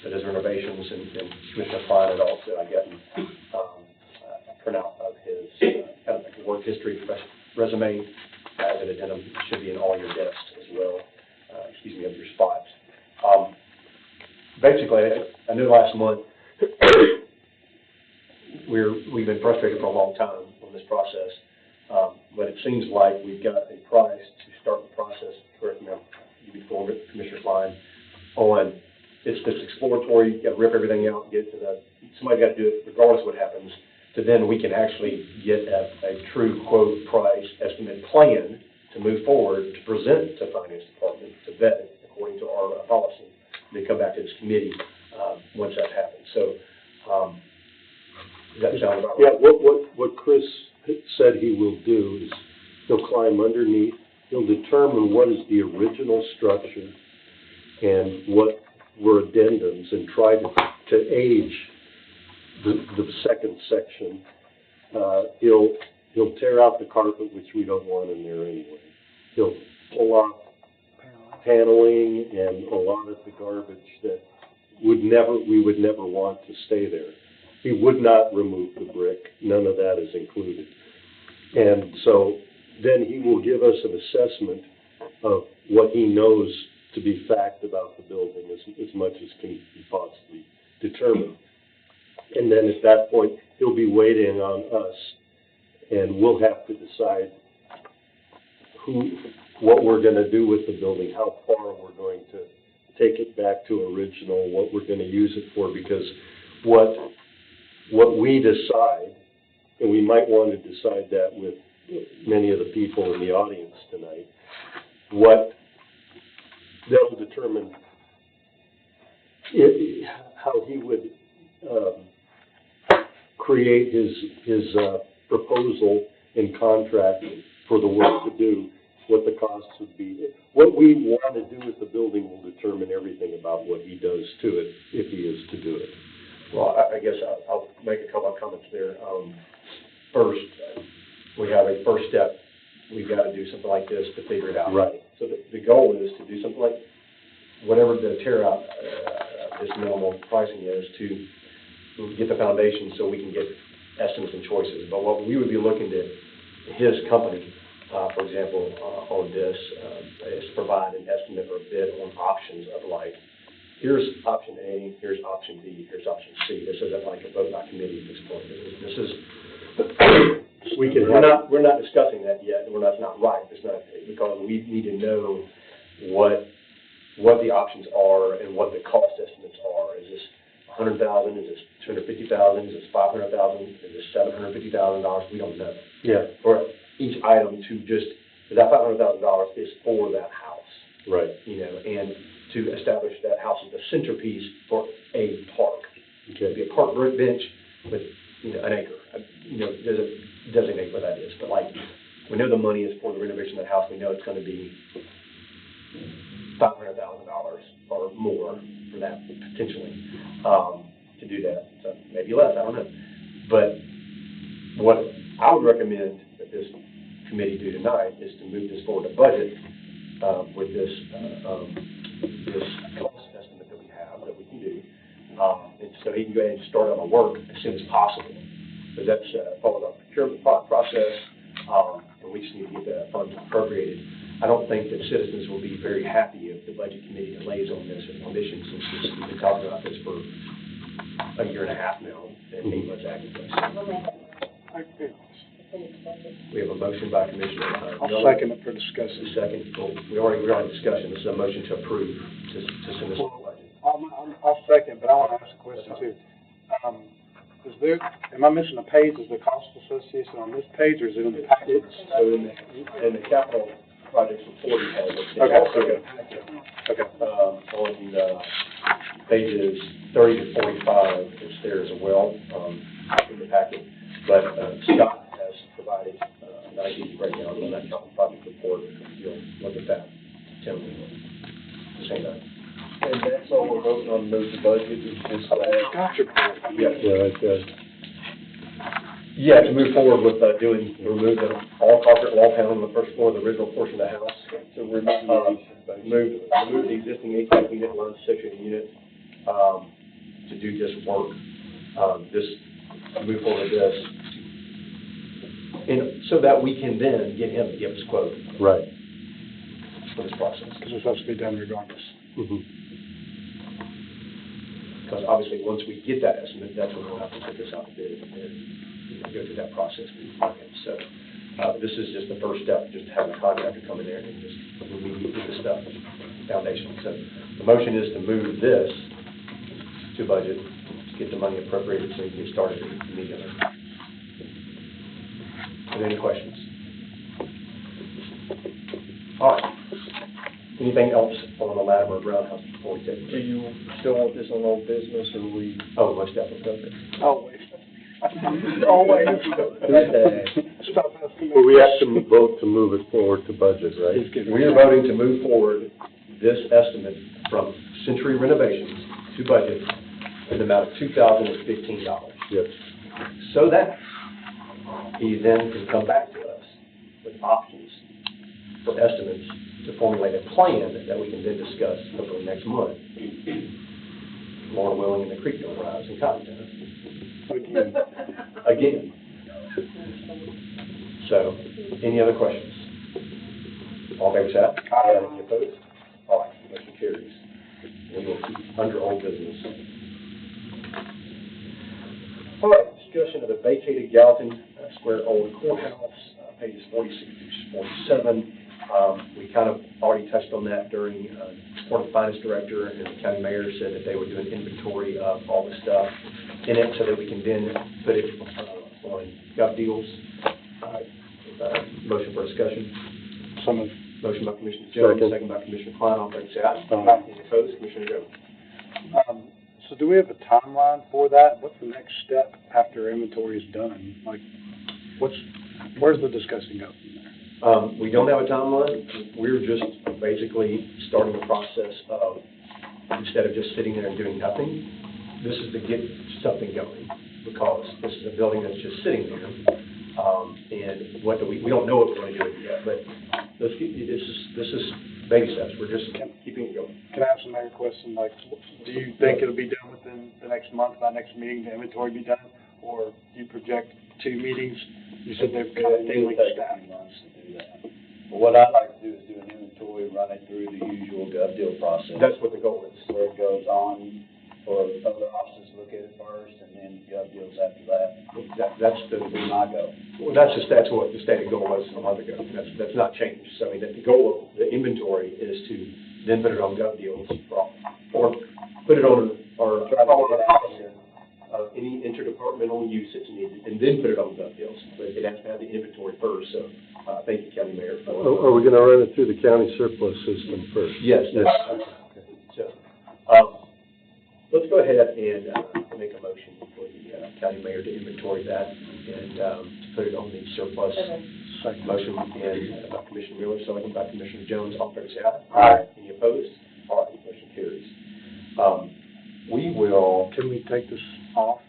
that does renovations, and Commissioner Klein had also gotten a printout of his kind of like work history resume as an addendum. It should be in all your desks as well, of your spots. Basically, I knew last month we've been frustrated for a long time on this process, but it seems like we've got a price to start the process, correct me if you before Commissioner Klein, on exploratory, you gotta rip everything out, get to somebody gotta do it regardless of what happens, to then we can actually get a true quote, price, estimate plan to move forward, to present to Finance Department, to vet it according to our policy, and then come back to this committee, once that happens. So, does that sound about right?
Yeah, what Chris said he will do is he'll climb underneath, he'll determine what is the original structure and what were addendums, and try to age the second section. He'll tear out the carpet, which we don't want in there anyway. He'll pull off paneling and a lot of the garbage that we would never want to stay there. He would not remove the brick. None of that is included. And so then he will give us an assessment of what he knows to be fact about the building, as much as can be possibly determined. And then at that point, he'll be waiting on us, and we'll have to decide what we're going to do with the building, how far we're going to take it back to original, what we're going to use it for, because what we decide, and we might want to decide that with many of the people in the audience tonight, that'll determine how he would create his proposal and contract for the work to do, what the costs would be. What we want to do with the building will determine everything about what he does to it, if he is to do it.
Well, I guess I'll make a couple of comments there. First, we have a first step. We've got to do something like this to figure it out.
Right.
So the goal is to do something like whatever the tear out, this minimal pricing is, to get the foundation so we can get estimates and choices. But what we would be looking to his company, for example, on this, is to provide an estimate or a bid on options of like, here's option A, here's option B, here's option C. This isn't like a vote by committee at this point. This is we're not discussing that yet, and it's not right. It's not, because we need to know what the options are and what the cost estimates are. Is this $100,000? Is this $250,000? Is this $500,000? Is this $750,000? We don't know.
Yeah.
For each item to just, that $500,000 is for that house.
Right.
And to establish that house as the centerpiece for a park.
Okay.
It'd be a park bench with, an acre. Doesn't designate what that is, but like, we know the money is for the renovation of the house. We know it's going to be $500,000 or more for that, potentially, to do that. So maybe less, I don't know. But what I would recommend that this committee do tonight is to move this forward to budget with this cost estimate that we have, that we can do. And so he can go ahead and start on the work as soon as possible. But that's followed up procurement process, and we just need to get the funds appropriated. I don't think that citizens will be very happy if the budget committee delays on this, and the commission, since we've been talking about this for a year and a half now, and 8 months actively. We have a motion by Commissioner
I'll second it for discussion.
Second, we're already in discussion. This is a motion to approve to send this to the budget.
I'll second, but I want to ask a question too. Am I missing a page? Is the cost association on this page, or is it in the packet?
So in the capital projects report, you have it.
Okay.
On pages 30 to 45, it's there as well, in the packet. But Scott has provided an idea breakdown on that capital project report. You'll look at that. Tim, the same time.
And that's all we're voting on, move the budget, is just that.
Gotcha.
Yes.
Yeah,
Yeah, to move forward with remove all carpet wall panel on the first floor of the original portion of the house.
So remediation,
Remove the existing HVAC unit, line section unit, to do this work. Move forward with this. And so that we can then get him to give us a quote.
right.
For this process.
Because it's supposed to be done regardless.
Mm-hmm.
Because obviously, once we get that estimate, that's when we'll have to put this out to bid and go through that process beforehand. So this is just the first step, just to have a contractor come in there and just remediate this stuff, foundation. So the motion is to move this to budget, to get the money appropriated so we can get started immediately. Are there any questions? All right. Anything else on the Latimer Roundhouse before we take?
Do you still want this on old business, or we?
Oh, most definitely.
Always. Always.
Well, we have to vote to move it forward to budget, right?
We are voting to move forward this estimate from Century Renovations to budget in the amount of $2,015.
Yes.
So that he then can come back to us with options for estimates to formulate a plan that we can then discuss over the next month. Lord willing, and the creek don't rise in Cottontown. Again. So, any other questions? All in favor, say aye. Any opposed? All right, motion carries. We will keep under old business. All right, discussion of the vacated Gallatin Square Old Courthouse, pages 46 through 47. We kind of already touched on that during, Court Finance Director and the County Mayor said that they would do an inventory of all the stuff in it so that we can then put it on gov deals. Motion for discussion. Motion by Commissioner Jones, second by Commissioner Klein. All in favor, say aye. Any opposed? Commissioner Jones.
So do we have a timeline for that? What's the next step after inventory is done? Like, where's the discussion go from there?
We don't have a timeline. We're just basically starting the process of, instead of just sitting there and doing nothing, this is to get something going, because this is a building that's just sitting there. And what do we don't know what we're going to do with it yet, but this is baby steps. We're just keeping it going.
Can I ask a major question? Like, do you think it'll be done within the next month, by next meeting, the inventory be done? Or do you project 2 meetings? You said they've kind of thinly staffed.
What I'd like to do is do an inventory, run it through the usual gov deal process.
That's what the goal is.
Where it goes on for other offices to look at it first, and then gov deals after that.
That's
My goal.
Well, that's what the stated goal was a month ago. That's not changed. So I mean, the goal of the inventory is to then put it on gov deals, or put it on our any interdepartmental use that's needed, and then put it on gov deals. But it has to have the inventory first. So thank you, County Mayor.
Are we going to run it through the county surplus system first?
Yes. So let's go ahead and make a motion for the County Mayor to inventory that and to put it on the surplus. Second motion and by Commissioner Miller, second by Commissioner Jones. All in favor, say aye.
Aye.
Any opposed? All right, motion carries. We will.
Can we take this off?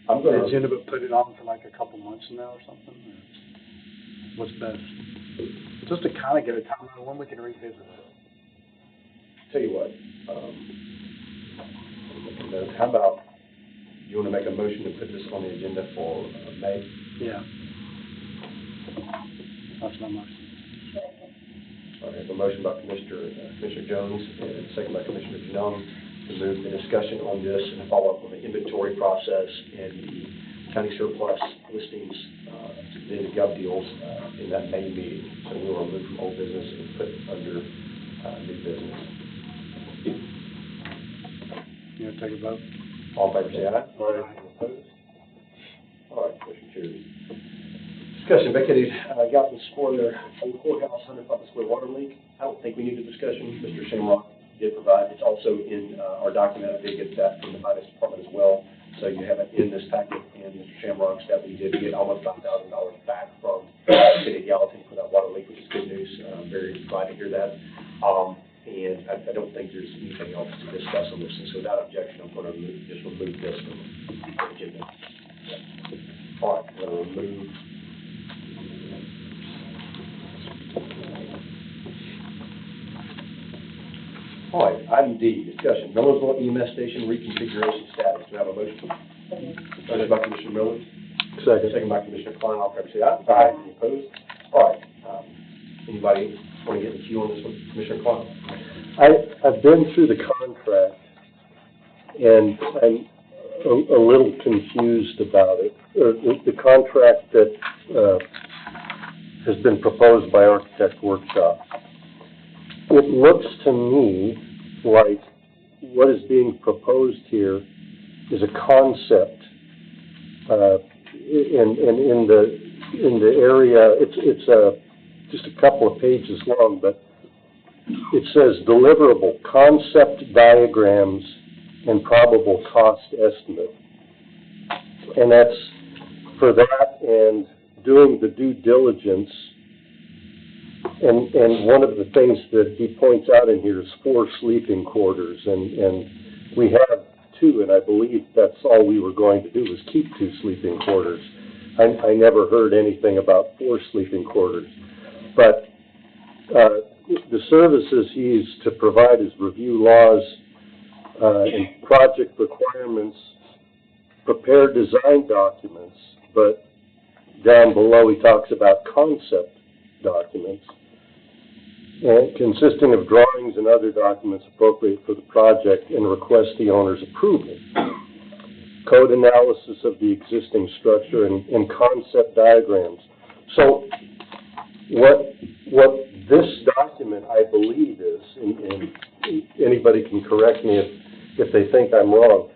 I'm going to.
Agenda, but put it on for like a couple months from now or something? Or what's best? Just to kind of get a timeline when we can revisit it.
Tell you what. How about you want to make a motion to put this on the agenda for May?
Yeah. That's my motion.
All right, I have a motion by Commissioner Jones and second by Commissioner Janone to move the discussion on this and follow up on the inventory process and the county surplus listings, then the gov deals in that May meeting. So we will remove from old business and put under new business.
You want to take a vote?
All in favor, say aye.
Aye.
Any opposed? All right, motion carries. Discussion vacated Gallatin Square, old courthouse, 100 Public Square water leak. I don't think we need a discussion. Mr. Shamrock did provide. It's also in our document. I did get that from the finance department as well. So you have it in this packet, and Mr. Shamrock's that we did get almost $5,000 back from the city of Gallatin for that water leak, which is good news. I'm very glad to hear that. And I don't think there's anything else to discuss on this. And so without objection, I'm going to just remove this from the agenda. All right, I'm going to remove. All right, item D, discussion, Millersville EMS station reconfiguration status. Do I have a motion? Motion by Commissioner Miller. Second by Commissioner Klein. All in favor, say aye. Aye. Any opposed? All right. Anybody want to get in the queue on this one? Commissioner Klein?
I've been through the contract, and I'm a little confused about it. The contract that has been proposed by Architect Workshop. It looks to me like what is being proposed here is a concept, in the area, it's just a couple of pages long, but it says deliverable, concept diagrams, and probable cost estimate. And that's for that and doing the due diligence. And one of the things that he points out in here is 4 sleeping quarters, and we have 2, and I believe that's all we were going to do was keep 2 sleeping quarters. I never heard anything about 4 sleeping quarters. But the services he used to provide is review laws and project requirements, prepare design documents, but down below he talks about concept documents, and consisting of drawings and other documents appropriate for the project, and request the owner's approval. Code analysis of the existing structure and concept diagrams. So what this document, I believe, is, and anybody can correct me if they think I'm wrong,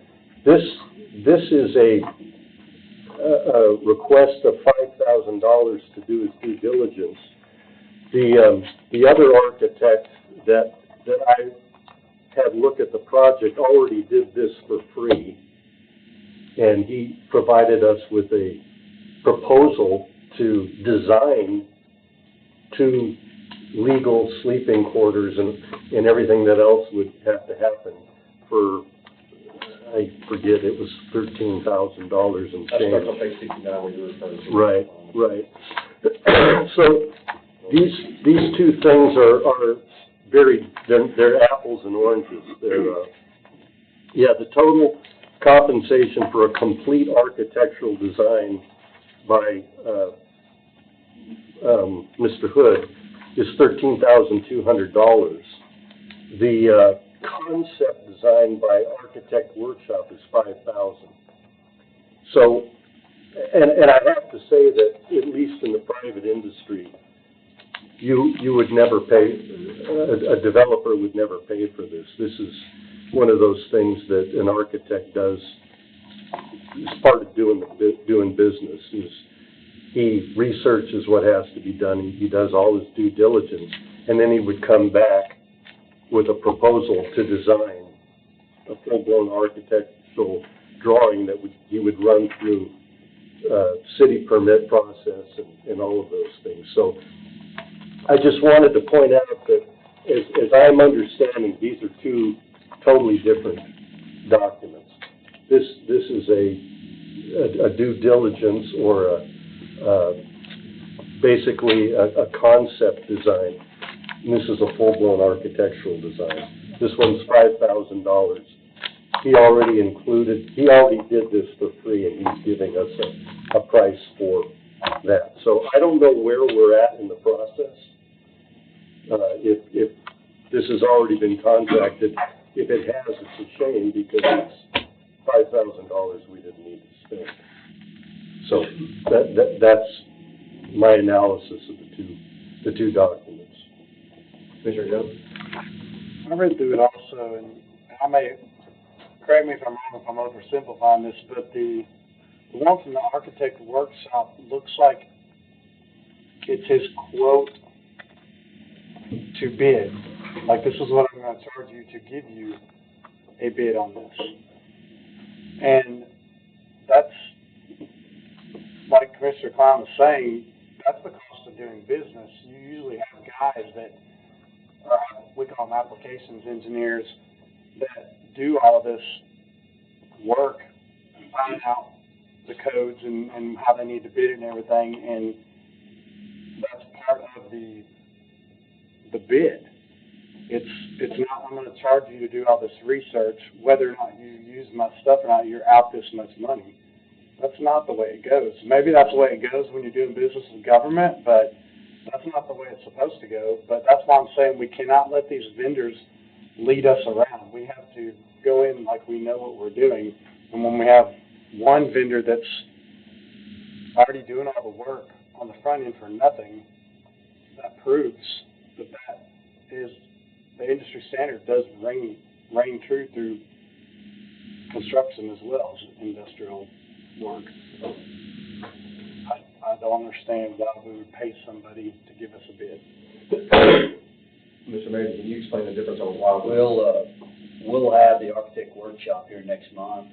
this is a request of $5,000 to do his due diligence. The other architect that I had look at the project already did this for free, and he provided us with a proposal to design 2 legal sleeping quarters and everything that else would have to happen for, I forget, it was $13,000 and
That's
change.
on page 59 where you were referring to.
Right. So these 2 things are very, they're apples and oranges. They're, the total compensation for a complete architectural design by Mr. Hood is $13,200. The concept design by Architect Workshop is $5,000. So, and I have to say that at least in the private industry, you would never pay, a developer would never pay for this. This is one of those things that an architect does as part of doing business. Is he researches what has to be done, he does all his due diligence, and then he would come back with a proposal to design a full-blown architectural drawing that he would run through city permit process and all of those things. So I just wanted to point out that as I'm understanding, these are 2 totally different documents. This is a due diligence or basically a concept design. And this is a full-blown architectural design. This one's $5,000. He already did this for free, and he's giving us a price for that. So I don't know where we're at in the process. If this has already been contracted, if it has, it's a shame because it's $5,000 we didn't need to spend. So that's my analysis of the two documents.
Mr. Jones?
I read through it also, and I may, correct me if I'm wrong if I'm oversimplifying this, but the one from the architect workshop looks like it's his quote to bid. Like, this is what I'm going to charge you to give you a bid on this. And that's, like Commissioner Klein was saying, that's the cost of doing business. You usually have guys that are, we call them applications engineers, that do all this work, find out the codes and how they need to bid it and everything, and that's part of the bid. It's not, I'm going to charge you to do all this research, whether or not you use my stuff or not, you're out this much money. That's not the way it goes. Maybe that's the way it goes when you're doing business with government, but that's not the way it's supposed to go. But that's why I'm saying we cannot let these vendors lead us around. We have to go in like we know what we're doing. And when we have one vendor that's already doing all the work on the front end for nothing, that proves that that is the industry standard does reign true through construction as well as industrial work. I don't understand why we would pay somebody to give us a bid.
Mr. Mayor, can you explain the difference on why?
We'll have the architect workshop here next month,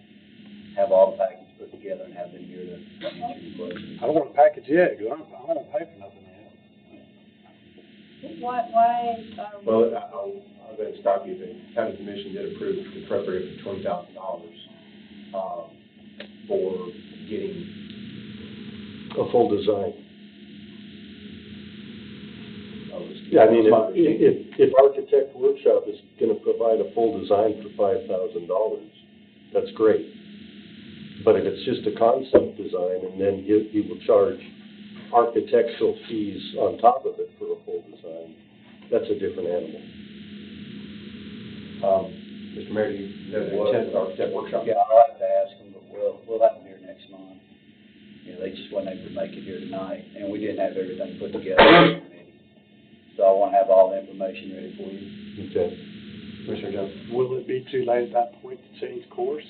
have all the packages put together and have them here to answer your questions.
I don't want a package yet, because I don't want to pay for nothing yet.
Why are we?
Well, I'll go ahead and stop you. The county commission did approve the appropriate $20,000, for getting
A full design. Yeah, I mean, if architect workshop is gonna provide a full design for $5,000, that's great. But if it's just a concept design, and then he will charge architectural fees on top of it for a full design, that's a different animal.
Mr. Mayor, do you know the intent of the architect workshop?
Yeah, I'll have to ask them, but we'll have them here next month. Yeah, they just weren't able to make it here tonight, and we didn't have everything put together. So I want to have all the information ready for you.
Okay.
Commissioner Jones?
Will it be too late at that point to change course?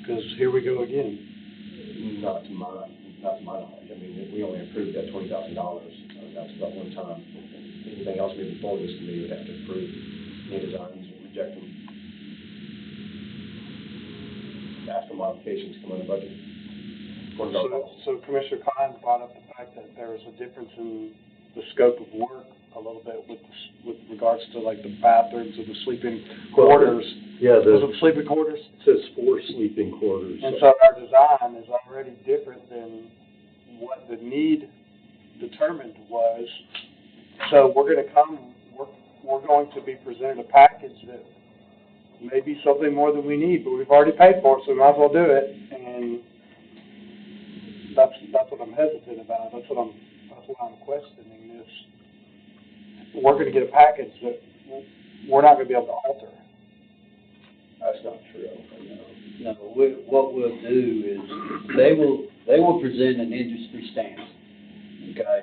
Because here we go again.
Not to my knowledge. I mean, we only approved that $20,000. That's about one time. Anything else moving forward, this committee would have to approve any designs or reject them. Ask for modifications, come on the budget.
So Commissioner Klein brought up the fact that there was a difference in the scope of work a little bit with regards to like the bathrooms or the sleeping quarters.
Yeah,
Was it sleeping quarters?
it says 4 sleeping quarters.
And so our design is already different than what the need determined was. So we're going to be presented a package that may be something more than we need, but we've already paid for it, so we might as well do it. And that's what I'm hesitant about. That's why I'm questioning this. We're going to get a package that we're not going to be able to alter.
That's not true.
No, what we'll do is, they will present an industry standard, okay?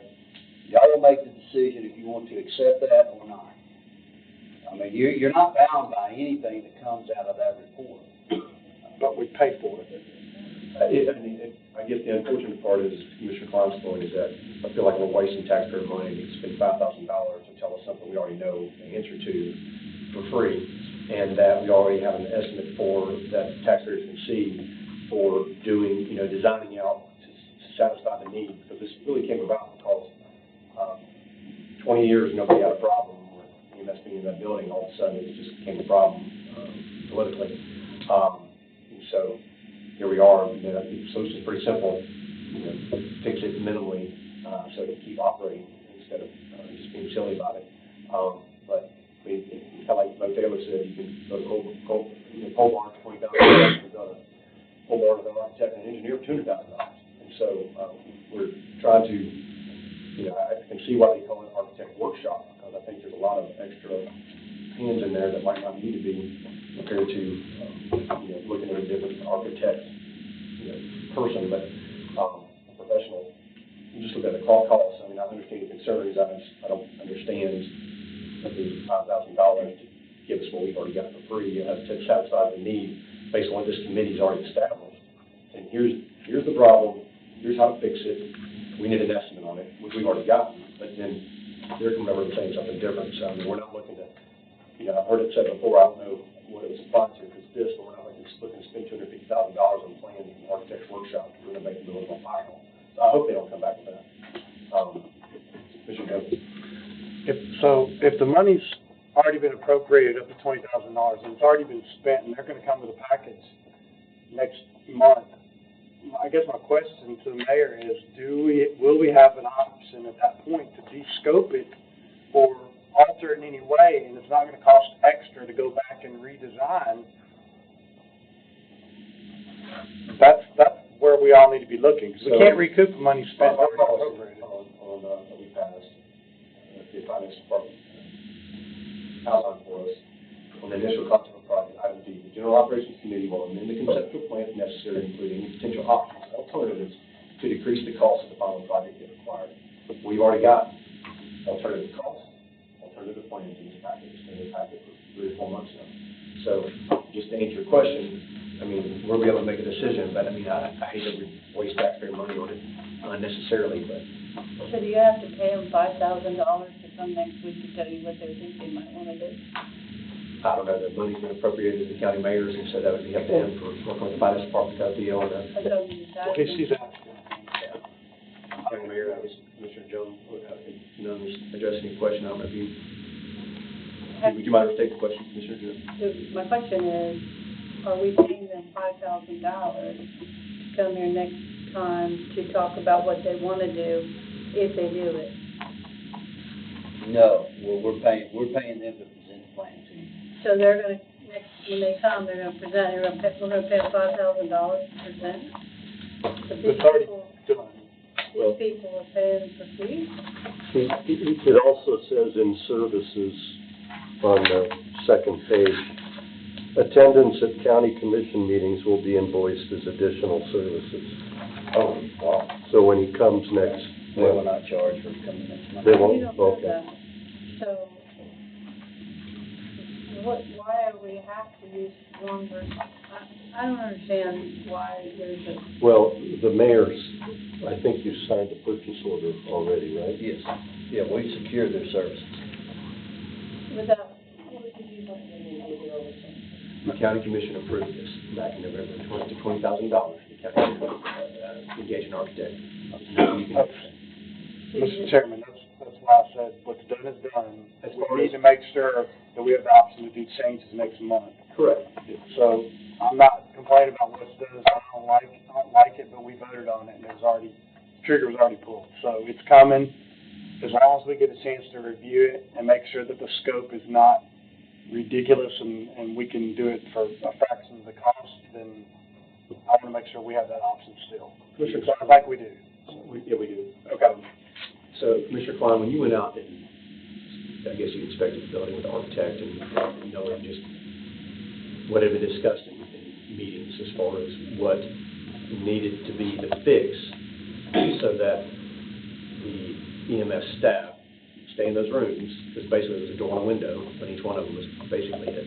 Y'all will make the decision if you want to accept that or not. I mean, you're not bound by anything that comes out of that report.
But we pay for it.
I guess the unfortunate part is, Commissioner Klein's point is that I feel like we're wasting taxpayer money to spend $5,000 to tell us something we already know the answer to for free, and that we already have an estimate for, that taxpayers can see for doing, designing out to satisfy the need, because this really came about because 20 years nobody had a problem with investing in that building. All of a sudden it just became a problem politically. And so here we are. The solution is pretty simple. Fix it minimally so to keep operating instead of just being silly about it. But kind of like Bo Taylor said, you can go to pole barn for $20,000. You can go to pole barn with an architect and an engineer for $200,000. And so we're trying to, I can see why they call it architect workshop, because I think there's a lot of extra hands in there that might not need to be compared to, looking at a different architect, person, but a professional. You just look at the costs. I mean, I understand your concerns. I don't understand that the $5,000 to give us what we've already got for free to satisfy the need based on what this committee's already established. And here's the problem. Here's how to fix it. We need an estimate on it, which we've already gotten. But then they're coming over and saying something different. So I mean, we're not looking to, I've heard it said before. I don't know what it was applied to, because this, but we're not looking to spend $250,000 on plans in an architect's workshop to renovate the building on final. So I hope they don't come back with that. Mr. Jones.
If the money's already been appropriated up to $20,000 and it's already been spent, and they're going to come with a package next month, I guess my question to the mayor is, will we have an option at that point to de-scope it or alter it in any way, and it's not going to cost extra to go back and redesign? That's where we all need to be looking, because we can't recoup the money spent.
Our policy that we passed, the finance department outlined for us on the initial concept of project, item D, the general operations committee will amend the conceptual plan if necessary, including any potential options and alternatives to decrease the cost of the final project if required. We've already got alternative costs, printed the plans in this packet, it's been in the packet for 3 or 4 months now. So, just to answer your question, I mean, we'll be able to make a decision, but I mean, I hate to waste taxpayer money on it unnecessarily, but.
So do you have to pay them $5,000 to come next week to tell you what they think they might wanna do?
I don't know, the money's been appropriated to the county mayors, and so that would be up to him for working with the finance department, got the deal on that.
I don't need that.
Okay, she's asking.
County mayor, I guess Commissioner Jones, address any question, I don't know if you, would you mind if I take the question, Commissioner Jones?
My question is, are we paying them $5,000 to come here next time to talk about what they wanna do, if they do it?
No, well, we're paying them to present the plan to you.
So they're gonna, when they come, they're gonna present, we're gonna pay $5,000 to present? So these
It's already
people,
done.
these people are paying for free?
It also says in services on the second page, attendance at county commission meetings will be invoiced as additional services.
Oh, wow.
So when he comes next,
They will not charge for coming next month.
they
You
won't,
don't know
okay.
that. So, why do we have to use one versus, I don't understand why there's a.
Well, the mayor's, I think you signed a purchase order already, right?
Yes, yeah, we secured their services.
Without, what did you want to do?
The county commission approved this back in November, $20,000 for the county, engage an architect.
Mr. Chairman, that's why I said what's done is done.
As
We
far
need
as-
to make sure that we have the option to do changes next month.
Correct.
So I'm not complaining about what's done. I don't like it, but we voted on it and trigger was already pulled. So it's coming. As long as we get a chance to review it and make sure that the scope is not ridiculous and we can do it for a fraction of the cost, then I want to make sure we have that option still.
Commissioner
Sounds like we do.
Yeah, we do. Okay. So, Commissioner Klein, when you went out and, I guess you inspected the building with the architect and knowing just what had been discussed in meetings as far as what needed to be the fix so that the EMS staff stay in those rooms, because basically there was a door and a window, but each one of them was basically it.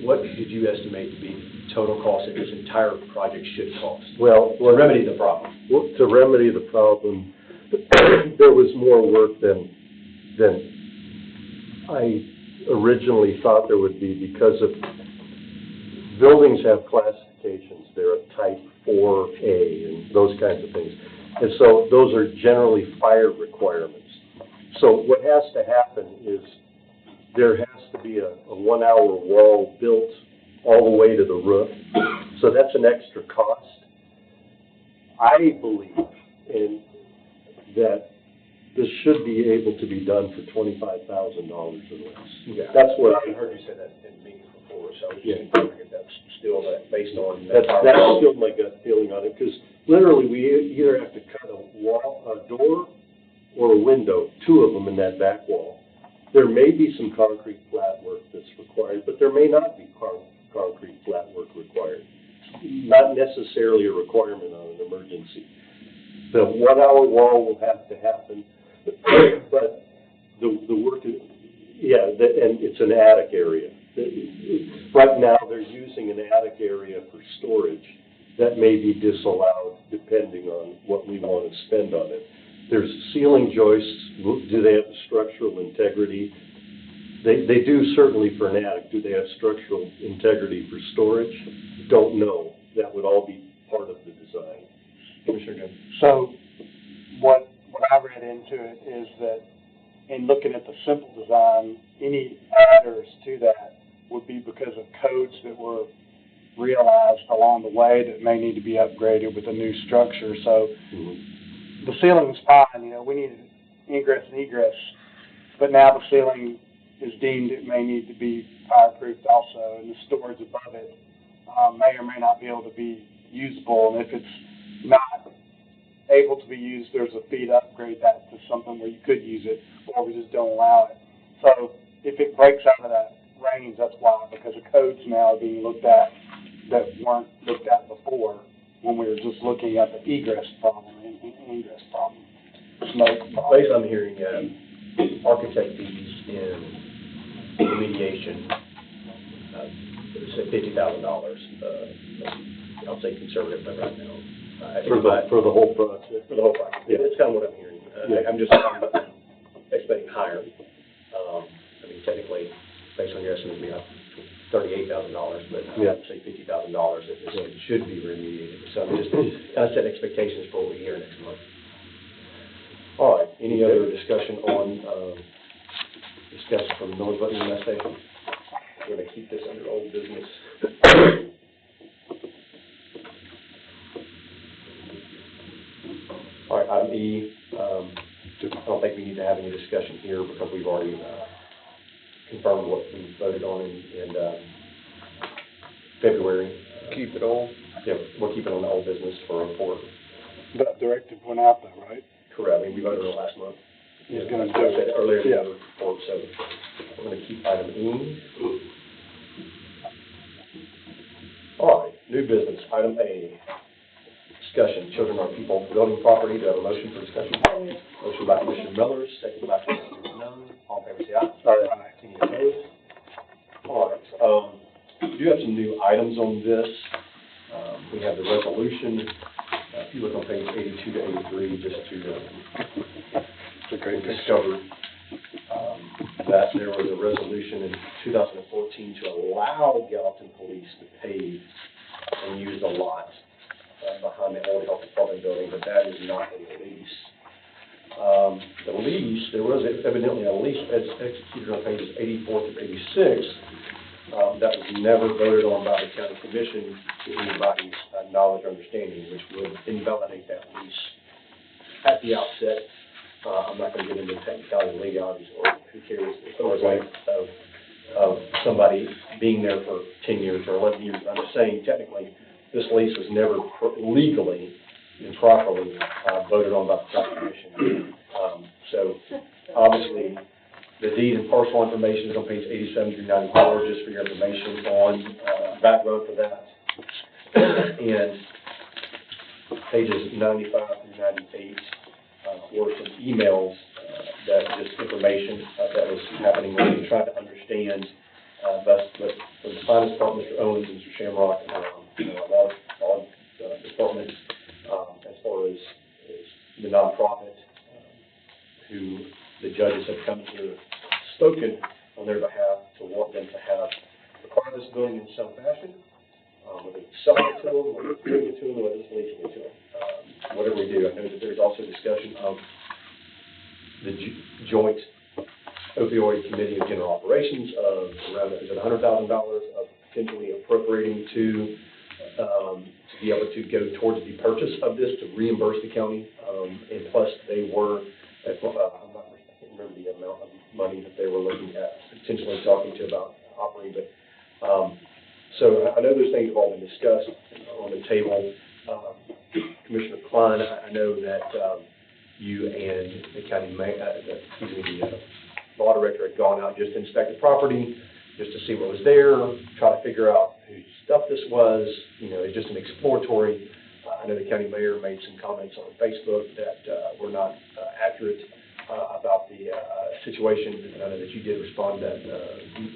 What did you estimate to be the total cost that this entire project should cost?
Well,
To remedy the problem.
to remedy the problem, there was more work than I originally thought there would be, because of buildings have classifications. They're a type 4A and those kinds of things. And so those are generally fire requirements. So what has to happen is there has to be a 1 hour wall built all the way to the roof. So that's an extra cost. I believe that this should be able to be done for $25,000 or less.
Yeah.
That's what
I heard you say that in meetings before, so I was
Yeah.
just wondering if that's still based on.
That's still my gut feeling on it, because literally we either have to cut a door or a window, 2 of them in that back wall. There may be some concrete flat work that's required, but there may not be concrete flat work required. Not necessarily a requirement on an emergency. The 1 hour wall will have to happen, but the work is, and it's an attic area. Right now, they're using an attic area for storage. That may be disallowed depending on what we want to spend on it. There's ceiling joists. Do they have the structural integrity? They do certainly for an attic. Do they have structural integrity for storage? Don't know. That would all be part of the design.
Commissioner Jones.
So what I read into it is that in looking at the simple design, any adders to that would be because of codes that were realized along the way that may need to be upgraded with a new structure. So the ceiling's fine, we needed ingress and egress, but now the ceiling is deemed it may need to be fireproofed also, and the storage above it may or may not be able to be usable, and if it's not able to be used, there's a fee to upgrade that to something where you could use it, or we just don't allow it. So if it breaks out of that range, that's why, because the codes now are being looked at that weren't looked at before when we were just looking at the egress problem and ingress problem, smoke problem.
Basically, I'm hearing architect fees in remediation, say $50,000, I'll say conservative number right now.
For the whole project.
For the whole project.
Yeah.
That's kind of what I'm hearing.
Yeah.
I'm just expecting higher. I mean, technically, based on your estimate, it'd be up $38,000, but
Yeah.
I'd say $50,000 that this should be remediated. So I'm just kind of setting expectations for what we hear next month. All right, any other discussion on, discussion from North Button EMS Station? We're going to keep this under old business. All right, item E, I don't think we need to have any discussion here because we've already confirmed what we voted on in February.
Keep it all.
Yeah, we'll keep it on the old business for a report.
That directive went out though, right?
Correct, I mean, we voted on it last month.
He's gonna
Like
do
I said
it.
earlier in
Yeah.
the report, so we're going to keep item E. All right, new business, item A. Discussion, children are people building property. Do I have a motion for discussion? Motion by Commissioner Miller, second by Commissioner Nunn. All in favor, say aye.
Aye.
Any opposed? All right, we do have some new items on this. We have the resolution. If you look on page 82 to 83, just to discover that there was a resolution in 2014 to allow Gallatin Police to pave and use the lot behind the old health department building, but that is not a lease. The lease, there was evidently a lease executed on pages 84 to 86, that was never voted on by the county commission to anybody's knowledge or understanding, which would invalidate that lease at the outset. I'm not going to get into technicality and legalities, or who cares, as far as like of somebody being there for 10 years or 11 years. I'm just saying, technically, this lease was never legally and properly voted on by the county commission. So, obviously, the deed and parcel information is on page 87 through 94, just for your information on background for that. And pages 95 through 98 were some emails that just information that was happening when we were trying to understand the finance department, Mr. Owens and Mr. Shamrock, a lot of departments as far as the nonprofit who the judges have come here, spoken on their behalf to want them to have, acquire this building in some fashion, whether it's selling it to them, whether it's giving it to them, whether it's leasing it to them. Whatever we do, I know that there's also discussion of the joint opioid committee of general operations of around, is it $100,000 of potentially appropriating to be able to go towards the purchase of this to reimburse the county, and plus they were, I can't remember the amount of money that they were looking at potentially talking to about operating, but so I know those things have all been discussed on the table. Commissioner Klein, I know that you and the county the law director had gone out just to inspect the property, just to see what was there, try to figure out whose stuff this was. You know, it's just an exploratory. I know the county mayor made some comments on Facebook that were not accurate about the situation. And I know that you did respond to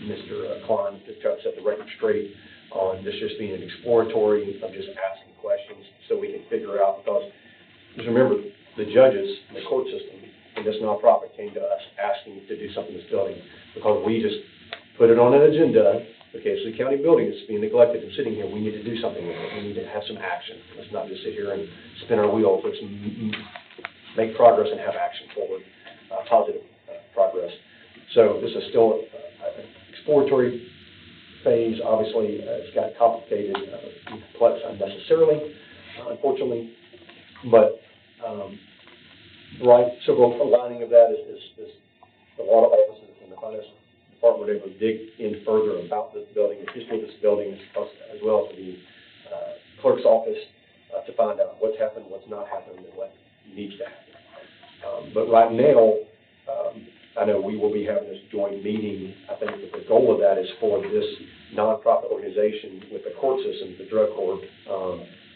Mr. Klein to try to set the record straight on this just being an exploratory of just asking questions so we can figure out, because just remember, the judges in the court system in this nonprofit came to us asking to do something in this building because we just put it on an agenda. Okay, so the county building is being neglected and sitting here. We need to do something with it. We need to have some action. Let's not just sit here and spin our wheels. Let's make progress and have action forward, positive progress. So this is still an exploratory phase. Obviously, it's got complicated, complex unnecessarily, unfortunately. But right, so the lining of that is a lot of offices in the finance department were able to dig in further about this building, the history of this building, as well as the clerk's office to find out what's happened, what's not happened, and what needs to happen. But right now, I know we will be having this joint meeting. I think that the goal of that is for this nonprofit organization with the court system, the drug court.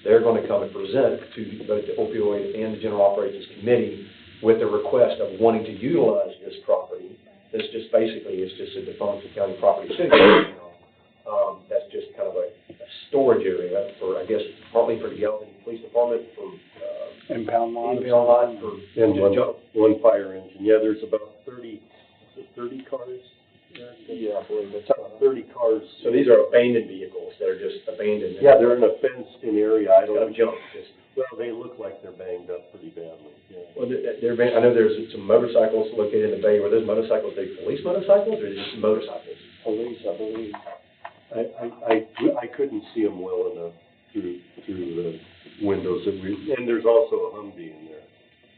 They're going to come and present to both the opioid and the general operations committee with a request of wanting to utilize this property, it's just basically, it's just a defunct county property sitting that's just kind of a storage area for, I guess, partly for the Gallatin Police Department, for,
Impound lot.
impound lot, for
And
just junk.
one fire engine. Yeah, there's about 30 cars?
Yeah, I believe it's,
About 30 cars.
So these are abandoned vehicles that are just abandoned.
Yeah, they're in a fenced-in area. I
Kind of
don't,
junk, just.
well, they look like they're banged up pretty badly, yeah.
Well, I know there's some motorcycles located in the bay. Were those motorcycles, they police motorcycles, or just motorcycles?
police, I believe.
I couldn't see them well enough through the windows and there's also a Humvee in there.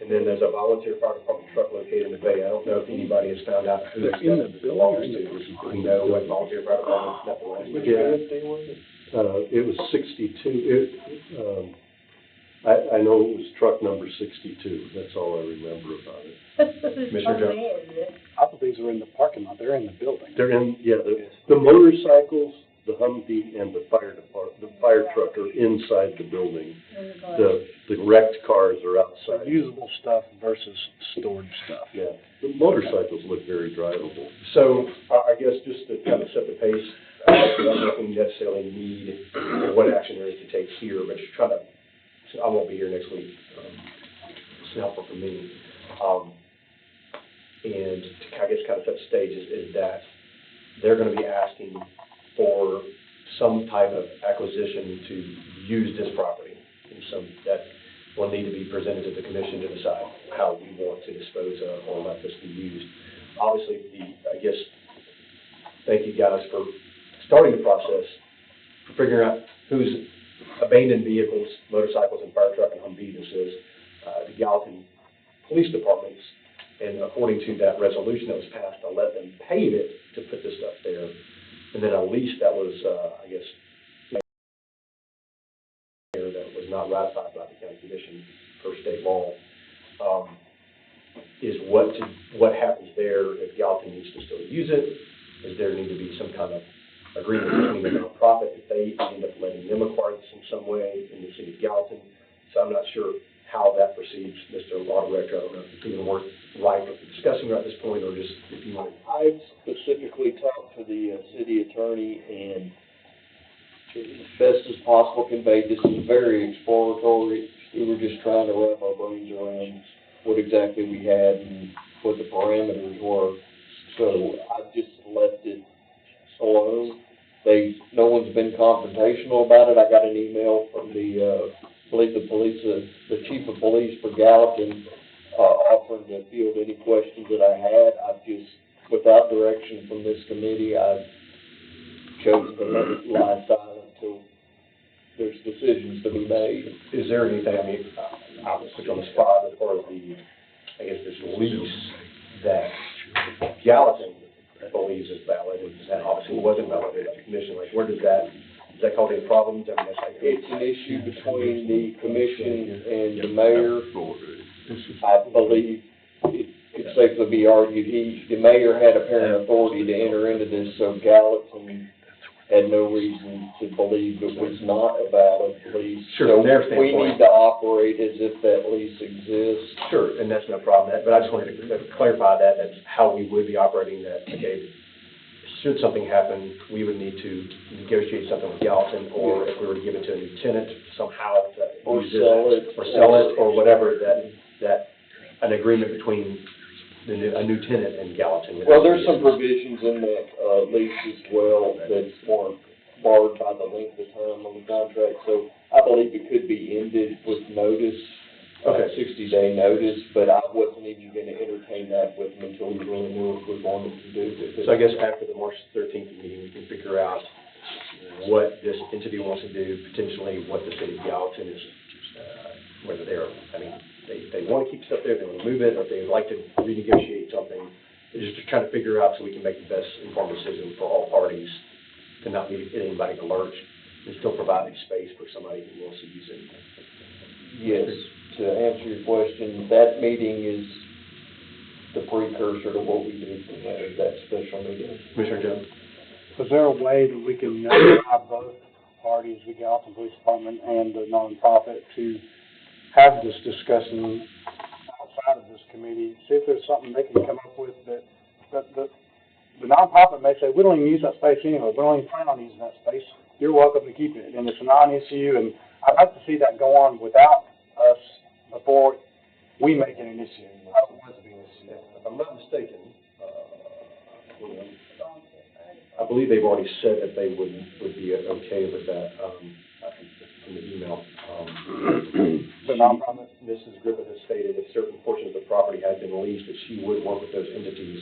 And then there's a volunteer fire department truck located in the bay. I don't know if anybody has found out who
In the
that belongs to. We know what volunteer fire department that belongs to.
It was 62, I know it was truck number 62, that's all I remember about it.
Commissioner Jones?
I thought these were in the parking lot, they're in the building.
They're in, yeah, the motorcycles, the Humvee, and the fire truck are inside the building. The wrecked cars are
So
outside.
usable stuff versus storage stuff.
Yeah, the motorcycles look very drivable.
So, I guess just to kind of set the pace, I don't know if we necessarily need, or what action there is to take here, but just try to, I won't be here next week. It's helpful for me. And to, I guess, kind of set the stage is that they're gonna be asking for some type of acquisition to use this property. And some, that will need to be presented to the commission to decide how we want to dispose of or let this be used. Obviously, I guess, thank you guys for starting the process, for figuring out whose abandoned vehicles, motorcycles and fire truck and Humvee this is, the Gallatin Police Departments. And according to that resolution that was passed, to let them pay it to put this stuff there. And then a lease that was, I guess, that was not ratified by the county commission per state law, is what happens there if Gallatin needs to still use it? Is there need to be some kind of agreement between the nonprofit if they end up letting them acquire this in some way in the city of Gallatin? So I'm not sure how that proceeds, Mr. Law Director. I don't know if it's even worth discussing right at this point, or just if you want to.
I've specifically talked to the city attorney and as best as possible conveyed this is very exploratory. We were just trying to wrap our brains around what exactly we had and what the parameters were. So I've just left it alone. No one's been confrontational about it. I got an email from the chief of police for Gallatin, offering to field any questions that I had. I've just, without direction from this committee, I've chosen to let it lie silent until there's decisions to be made.
Is there anything, I mean, I'll put you on the spot as far as this lease that Gallatin believes is valid, and that obviously wasn't validated by the commission, like, where does that cause any problems? I mean, that's like.
It's an issue between the commission and the mayor. I believe it could safely be argued, the mayor had apparent authority to enter into this, so Gallatin had no reason to believe it was not a valid lease.
Sure, from their
So we
standpoint.
need to operate as if that lease exists.
Sure, and that's no problem, but I just wanted to clarify that's how we would be operating that, okay, should something happen, we would need to negotiate something with Gallatin, or if we were to give it to a new tenant somehow,
Or
use
sell it.
Or sell it, or whatever, that an agreement between a new tenant and Gallatin.
Well, there's some provisions in that, lease as well that weren't barred by the length of time on the contract, so I believe it could be ended with notice.
Okay.
60-day notice, but I wasn't even gonna entertain that with them until we really knew what we wanted to do with it.
So I guess after the March 13th meeting, we can figure out what this entity wants to do, potentially what the city of Gallatin is, whether they want to keep stuff there, they want to move it, or if they'd like to renegotiate something. Just to try to figure out so we can make the best informed decision for all parties, to not leave anybody in the lurch, and still providing space for somebody who wants to use it.
Yes, to answer your question, that meeting is the precursor to what we do from there, that special meeting.
Commissioner Jones?
Is there a way that we can notify both parties, the Gallatin Police Department and the nonprofit, to have this discussion outside of this committee? See if there's something they can come up with that the nonprofit may say, we don't even use that space anyway, we don't even plan on using that space, you're welcome to keep it, and it's a non-issue, and I'd like to see that go on without us before we make it an issue. I don't want it to be an issue.
If I'm not mistaken, I believe they've already said that they would be okay with that, from the email.
The nonprofit?
Mrs. Griffith has stated if certain portions of the property had been leased, that she would work with those entities.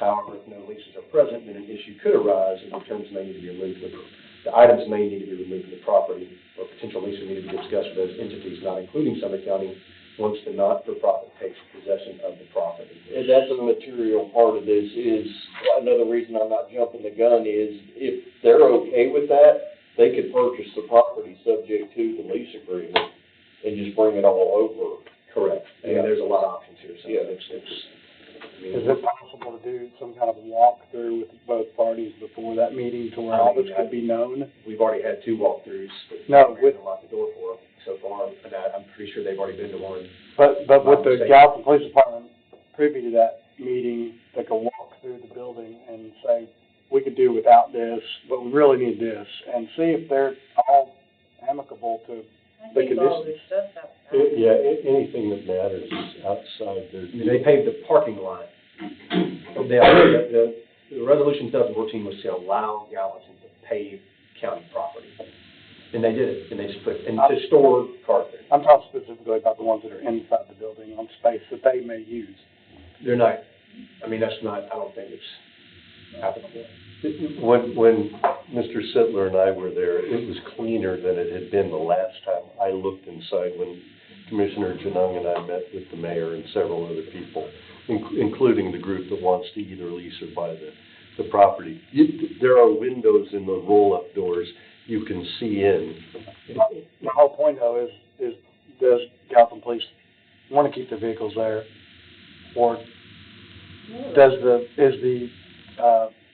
However, if no leases are present, then an issue could arise, and the terms may need to be removed from the items may need to be removed from the property, or potential leases need to be discussed with those entities, not including Sumner County, once the not-for-profit takes possession of the property.
And that's a material part of this is, another reason I'm not jumping the gun is, if they're okay with that, they could purchase the property subject to the lease agreement and just bring it all over.
Correct. And there's a lot of options here, so
Yeah.
Is it possible to do some kind of a walkthrough with both parties before that meeting to where all this could be known?
We've already had 2 walkthroughs.
No,
We haven't locked the door for them so far, and I'm pretty sure they've already been to one.
But with the Gallatin Police Department privy to that meeting, they could walk through the building and say, we could do without this, but we really need this, and see if they're all amicable to the conditions.
Yeah, anything that matters is outside their.
They paved the parking lot. The resolution 2014 was to allow Gallatin to pave county property. And they did it, and they just put, and to store cars there.
I'm talking specifically about the ones that are inside the building on space that they may use.
They're not, I mean, that's not, I don't think it's applicable.
When Mr. Sittler and I were there, it was cleaner than it had been the last time I looked inside when Commissioner Janung and I met with the mayor and several other people, including the group that wants to either lease or buy the property. There are windows in the roll-up doors you can see in.
My whole point though is does Gallatin Police want to keep their vehicles there? Or is the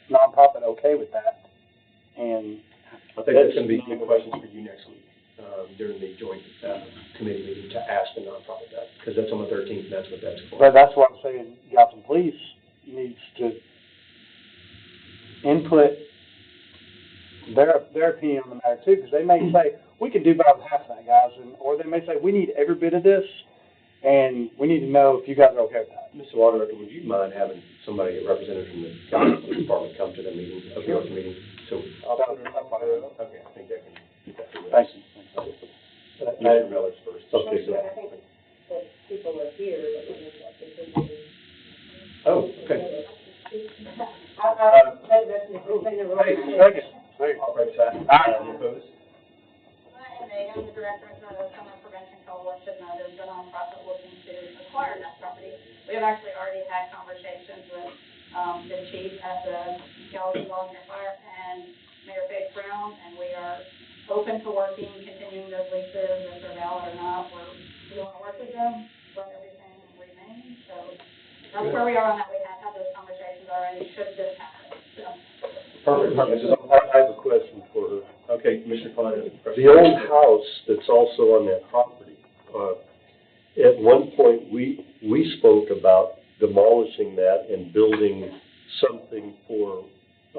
nonprofit okay with that? And
I think that's going to be good questions for you next week, during the joint committee meeting to ask the nonprofit that, because that's on the 13th, and that's what that's for.
but that's what I'm saying, Gallatin Police needs to input their opinion on the matter too, because they may say, we can do about half of that, guys, or they may say, we need every bit of this, and we need to know if you guys are okay with that.
Mr. Water Director, would you mind having somebody, a representative from the county police department come to the meeting, a joint meeting? So, okay, I think that can get that.
Thank you.
Mr. Miller's first.
Okay, so.
I think that people are here that would look like they could be.
Oh, okay. Operator side. Any opposed?
I'm the director of the Summer Prevention Coalition, there's a nonprofit looking to acquire that property. We have actually already had conversations with, the chief at the Gallatin Volunteer Fire and Mayor Faith Brown, and we are open to working, continuing those leases, if they're valid or not. We want to work with them, let everything remain, so that's where we are on that. We have had those conversations already, should this happen, so.
Perfect.
I have a question for her.
Okay, Commissioner Klein has a question.
The old house that's also on that property, at one point, we spoke about demolishing that and building something for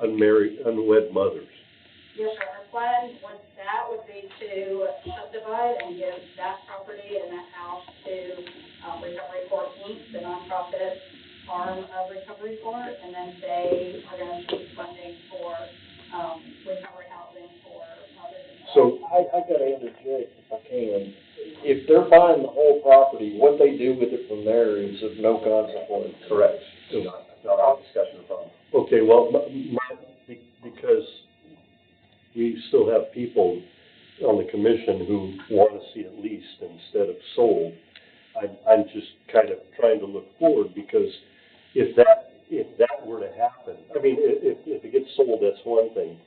unwed mothers.
Yes, sir. Our plan would be to subdivide and give that property and that house to Recovery Court Inc., the nonprofit arm of Recovery Court, and then they are going to seek funding for recovery housing for mothers.
So I gotta interject if I can. If they're buying the whole property, what they do with it from there is of no consequence.
Correct. Not our discussion of problem.
Okay, well, because we still have people on the commission who want to see it leased instead of sold, I'm just kind of trying to look forward, because if that were to happen, I mean, if it gets sold, that's one thing.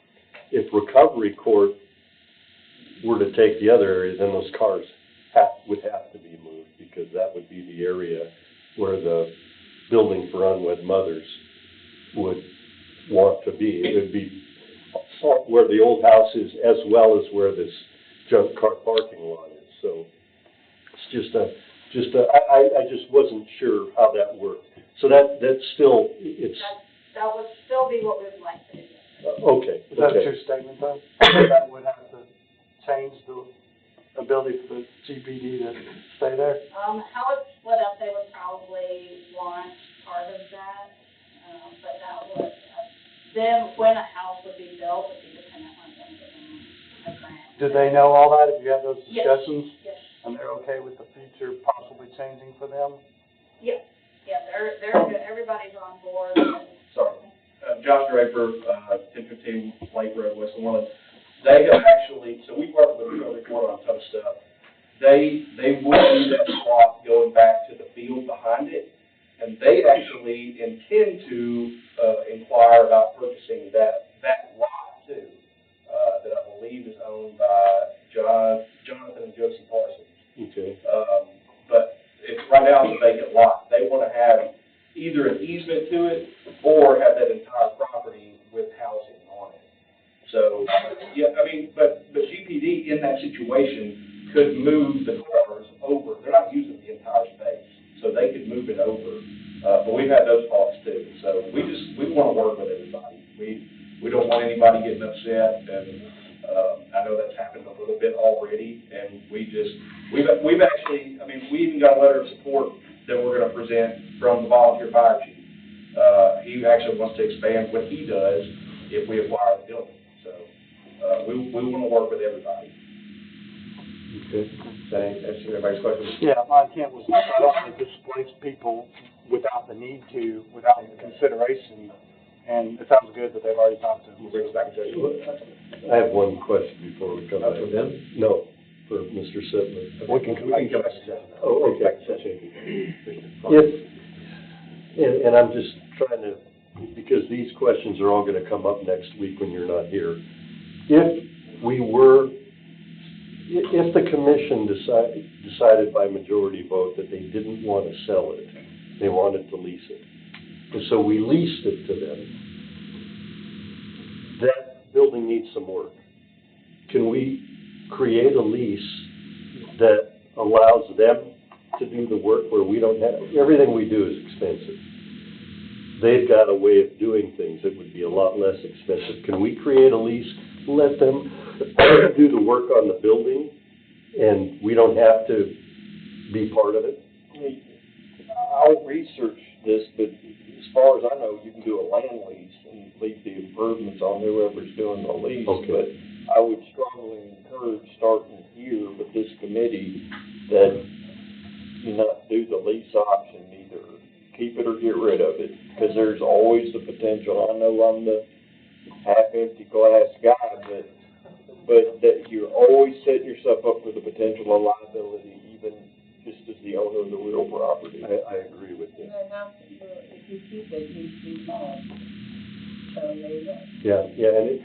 If Recovery Court were to take the other area, then those cars would have to be moved, because that would be the area where the building for unwed mothers would want to be. It would be where the old house is, as well as where this junk car parking lot is. So it's just Just, I just wasn't sure how that worked. So that's still, it's,
That would still be what we would like to do.
okay,
Is that a
okay.
true statement though? That would have to change the ability for the GPD to stay there?
How it's split up, they would probably want part of that, but that would, them, when a house would be built, would be dependent on them getting a grant.
Did they know all that? Have you had those
Yes.
discussions?
Yes.
And they're okay with the future possibly changing for them?
Yes, yeah, they're good, everybody's on board.
Sorry. Josh Draper, 1015 Lake Road, West Orleans. They have actually, so we work with them every quarter on a ton of stuff. They would do that swap going back to the field behind it, and they actually intend to, inquire about purchasing that lot too, that I believe is owned by Jonathan and Josie Parsons.
Okay.
But it's right now it's a vacant lot. They want to have either an easement to it or have that entire property with housing on it. So, yeah, I mean, but GPD in that situation could move the cars over. They're not using the entire space, so they could move it over. But we've had those talks too. So we want to work with everybody. We don't want anybody getting upset, and I know that's happened a little bit already. And we've actually, I mean, we even got a letter of support that we're going to present from the volunteer fire chief. He actually wants to expand what he does if we acquire the building. So we want to work with everybody.
Okay.
Does that answer everybody's question?
Yeah, my intent was, I don't want to displace people without the need to, without the consideration. And it sounds good that they've already talked to them.
We'll bring us back and tell you.
I have one question before we come back.
For them?
No, for Mr. Sittler.
We can come back to that.
Oh, okay. And I'm just trying to, because these questions are all gonna come up next week when you're not here. If the commission decided by majority vote that they didn't want to sell it, they wanted to lease it, and so we leased it to them, that building needs some work. Can we create a lease that allows them to do the work where we don't have, everything we do is expensive. They've got a way of doing things that would be a lot less expensive. Can we create a lease, let them do the work on the building, and we don't have to be part of it?
I'll research this, but as far as I know, you can do a land lease and leave the improvements on whoever's doing the lease.
Okay.
But I would strongly encourage, starting here with this committee, that you not do the lease option, either keep it or get rid of it, because there's always the potential. I know I'm the half-empty glass guy, but that you're always setting yourself up for the potential of liability, even just as the owner of the real property.
I agree with you.
The house, if you keep it, needs to be mowed. So there you go.
Yeah, and it,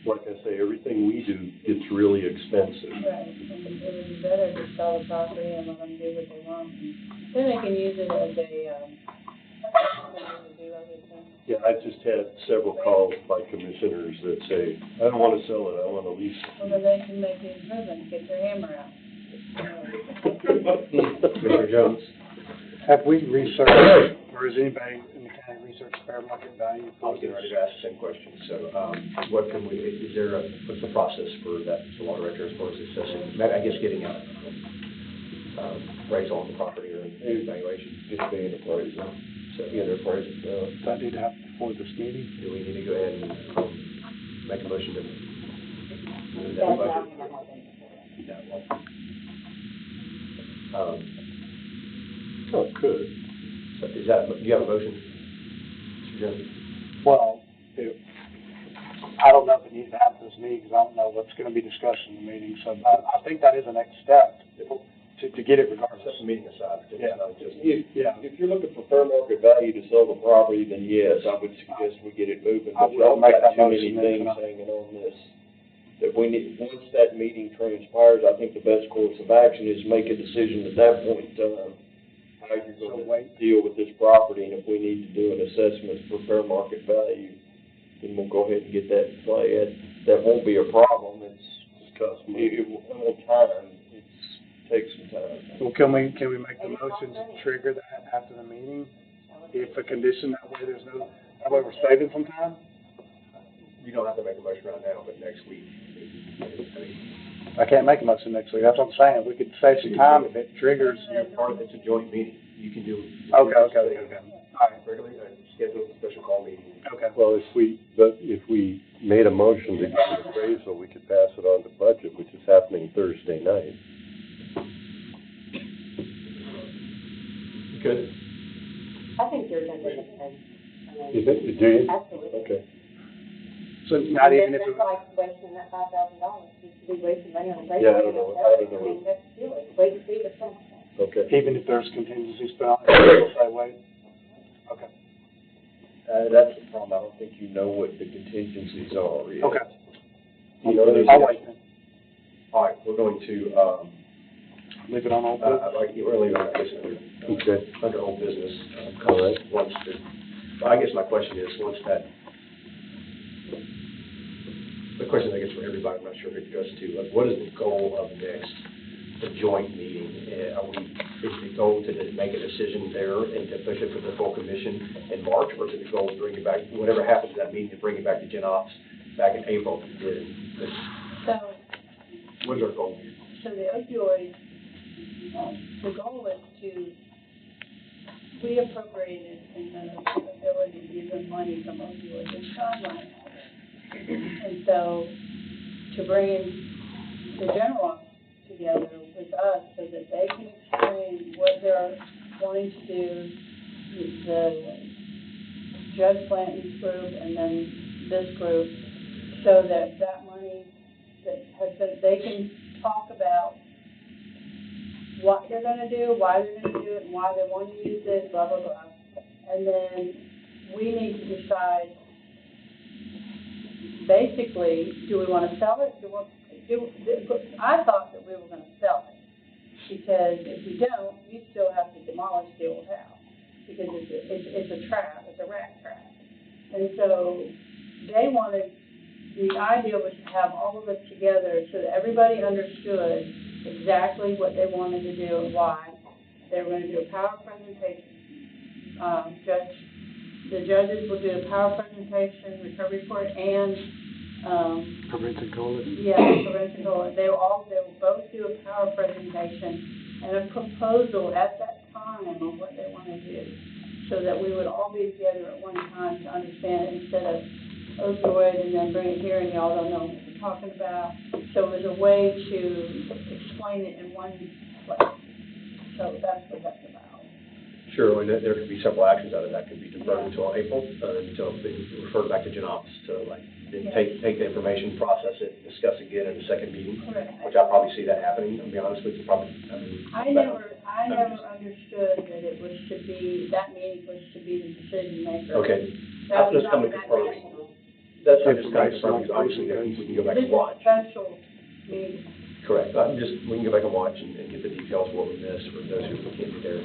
like I say, everything we do gets really expensive.
Right, and it would be better to sell the property and let them do what they want. And then they can use it as a, to do other things.
Yeah, I've just had several calls by commissioners that say, I don't want to sell it, I want to lease it.
Well, then they can make the improvement, get their hammer out.
Mr. Jones?
Have we researched, or has anybody in the county researched fair market value?
I was getting ready to ask the same question. So, what can we, what's the process for that, the law director, as far as assessing, I guess getting a, appraisal on the property or an evaluation?
Just being appraisal.
So, get an appraisal.
Does that need to happen before this meeting?
Do we need to go ahead and make a motion to move that budget?
Oh, it could.
So is that, do you have a motion, Mr. Jones?
Well, I don't know if it needs to happen this meeting, because I don't know what's going to be discussed in the meeting, so I think that is the next step to get it regardless.
Set the meeting aside.
Yeah.
If you're looking for fair market value to sell the property, then yes, I would suggest we get it moving.
I
But
will
y'all
make
got
that
too many
motion
things
then.
hanging on this. That we need, once that meeting transpires, I think the best course of action is make a decision at that point in time, how you're
So
going
wait.
to deal with this property, and if we need to do an assessment for fair market value, then we'll go ahead and get that in play. That won't be a problem. It won't time. take some time.
Well, can we make the motion to trigger that after the meeting? If a condition, that way that way we're saving some time?
You don't have to make a motion right now, but next week.
I can't make a motion next week, that's what I'm saying, we could save some time if it triggers.
It's a joint meeting. You can do.
Okay. All right.
Regularly, schedule a special call meeting.
Okay.
Well, if we made a motion to give an appraisal, we could pass it on to budget, which is happening Thursday night.
Good.
I think you're gonna make sense.
Do you?
Absolutely.
Okay.
So not even if,
That's like wasting that $5,000, you should be wasting money on a break.
Yeah, I don't know.
I mean, that's silly, wait to see the thing.
Okay.
even if there's contingencies put on it, it'll say wait? Okay.
That's the problem, I don't think you know what the contingencies are yet.
Okay.
You know, there's-
I'll wait then.
All right, we're going to,
Leave it on old business.
I'd like you earlier on this,
Okay.
under old business.
All right.
Once the, I guess my question is, once that, the question I guess for everybody, I'm not sure if it goes to, like, what is the goal of the joint meeting? Is the goal to make a decision there and to push it for the full commission in March, or is it the goal to bring it back, whatever happens at that meeting, to bring it back to Gen Ops back in April?
So,
What's our goal here?
so the opioid, the goal is to, we appropriated in the ability to use the money from opioids and timeline. And so, to bring in the general office together with us so that they can explain what they're wanting to do, the Judge Blanton's group and then this group, so that that money that has been, they can talk about what they're gonna do, why they're gonna do it, and why they want to use it, blah, blah, blah. And then we need to decide, basically, do we wanna sell it? I thought that we were gonna sell it, because if we don't, you still have to demolish the old house, because it's a trap, it's a rat trap. And so, they wanted, the idea was to have all of us together so that everybody understood exactly what they wanted to do and why. They were gonna do a power presentation. The judges will do a power presentation, recovery report, and,
Prevention coalition.
yeah, prevention goal. They will both do a power presentation and a proposal at that time on what they want to do, so that we would all be together at one time to understand it instead of opioid and then bring it here and y'all don't know what we're talking about. So it was a way to explain it in one place. So that's what that's about.
Sure, and there could be several actions out of that. Could be deferred until April, until they refer back to Gen Ops to then take the information, process it, discuss again in the second meeting.
Correct.
Which I probably see that happening, I'll be honest with you, probably,
I never understood that it was to be, that meeting was to be the decision maker.
Okay.
That was
That's just
not
coming
that
confirmed.
meeting.
That's just kind of confirmed, because obviously we can go back
This
and
is
watch.
special meeting.
Correct, we can go back and watch and get the details of what we missed for those who can't be there.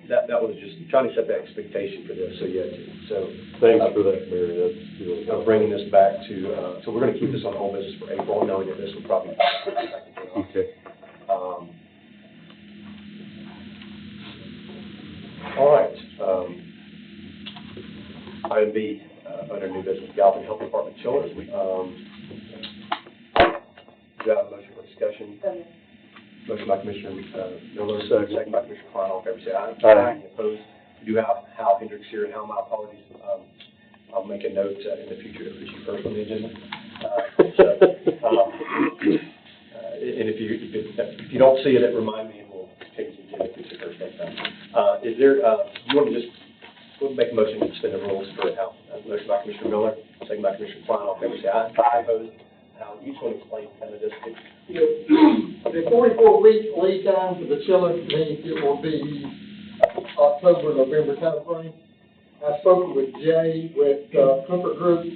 That was just trying to set that expectation for this, so yeah, so.
Thanks for that, Mary, that's really helpful.
Bringing this back to, so we're gonna keep this on whole business for April, knowing that this will probably.
Okay.
All right, item B, under new business, Galvin Health Department children. Do you have a motion for discussion? Motion by Commissioner Miller, second by Commissioner Klein, all in favor, say aye.
Aye.
Any opposed? We do have Hal Hendricks here, and Hal, my apologies, I'll make a note in the future to put you first on the agenda. And if you don't see it, remind me, and we'll change the agenda to first next time. Is there, you want to just, we'll make a motion to suspend the rules for Hal. Motion by Commissioner Miller, second by Commissioner Klein, all in favor, say aye. Aye. Opposed? Hal, you just want to explain kind of this?
The 44-week lead time for the children means it will be October, November timeframe. I spoke with Jay with Comfort Group.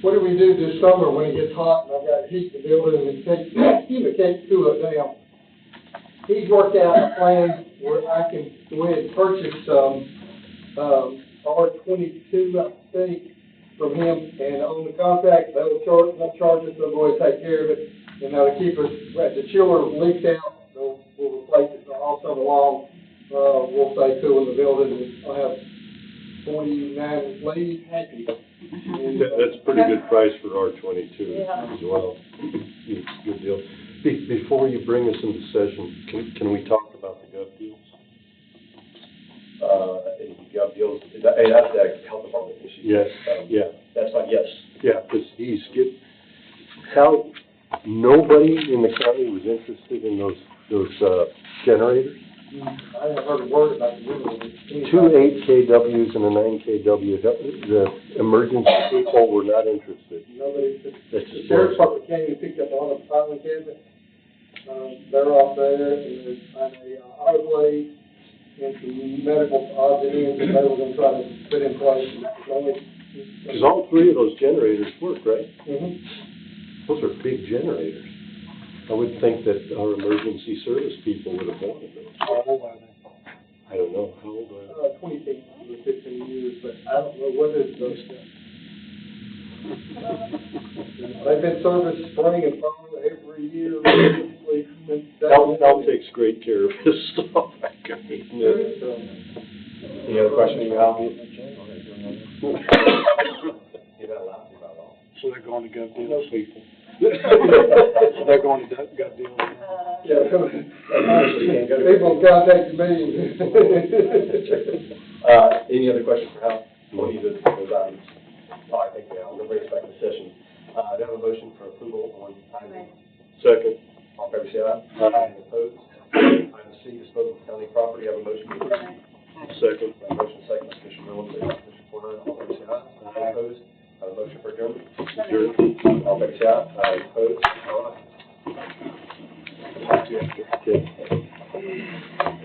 What do we do this summer when it gets hot and I've got heat in the building and it can't cool it down? He's worked out a plan where I can go ahead and purchase some R22, I think, from him, and on the contract, won't charge us, they'll go ahead and take care of it, and that'll keep us, the chiller leaks out, they'll all summer long, we'll say two in the building, and I have 49 employees happy. And,
That's a pretty good price for R-22
Yeah.
as well. Good deal. Before you bring us into session, can we talk about the gov deals?
Gov deals, that's a health department issue.
Yes, yeah.
That's fine, yes.
Yeah, because nobody in the county was interested in those generators?
I haven't heard a word about the window.
Two 8 kWs and a 9 kW, the emergency people were not interested.
Nobody,
That's
the sheriff's department came and picked up all the filing cabinet. They're off there, and there's a autoclave and some medical odds and ends that they were gonna try to put in place.
Because all three of those generators work, right?
Mm-hmm.
Those are big generators. I would think that our emergency service people would have wanted those.
How old are they?
I don't know, how old are they?
20 to 15 years, but I don't know what is those stuff. They've been serviced spring and fall every year, religiously, since day one.
Al takes great care of his stuff.
Any other questions you have? You're not allowed to, by law.
So they're going to gov deals?
No people.
So they're going to gov deals?
Yeah, people contacted me.
Any other questions for Hal? We'll use those items. All right, thank you, Al. We'll bring us back to session. Do I have a motion for approval on item?
Second.
All in favor, say aye. Aye. Opposed? Item C, disposal of county property. Have a motion to approve.
Second.
Have a motion second, Commissioner Reynolds, second, Commissioner Porter. All in favor, say aye. Aye. Opposed? Have a motion for adjournment.
Adjourned.
All in favor, say aye. Aye. Opposed? All right.
Okay.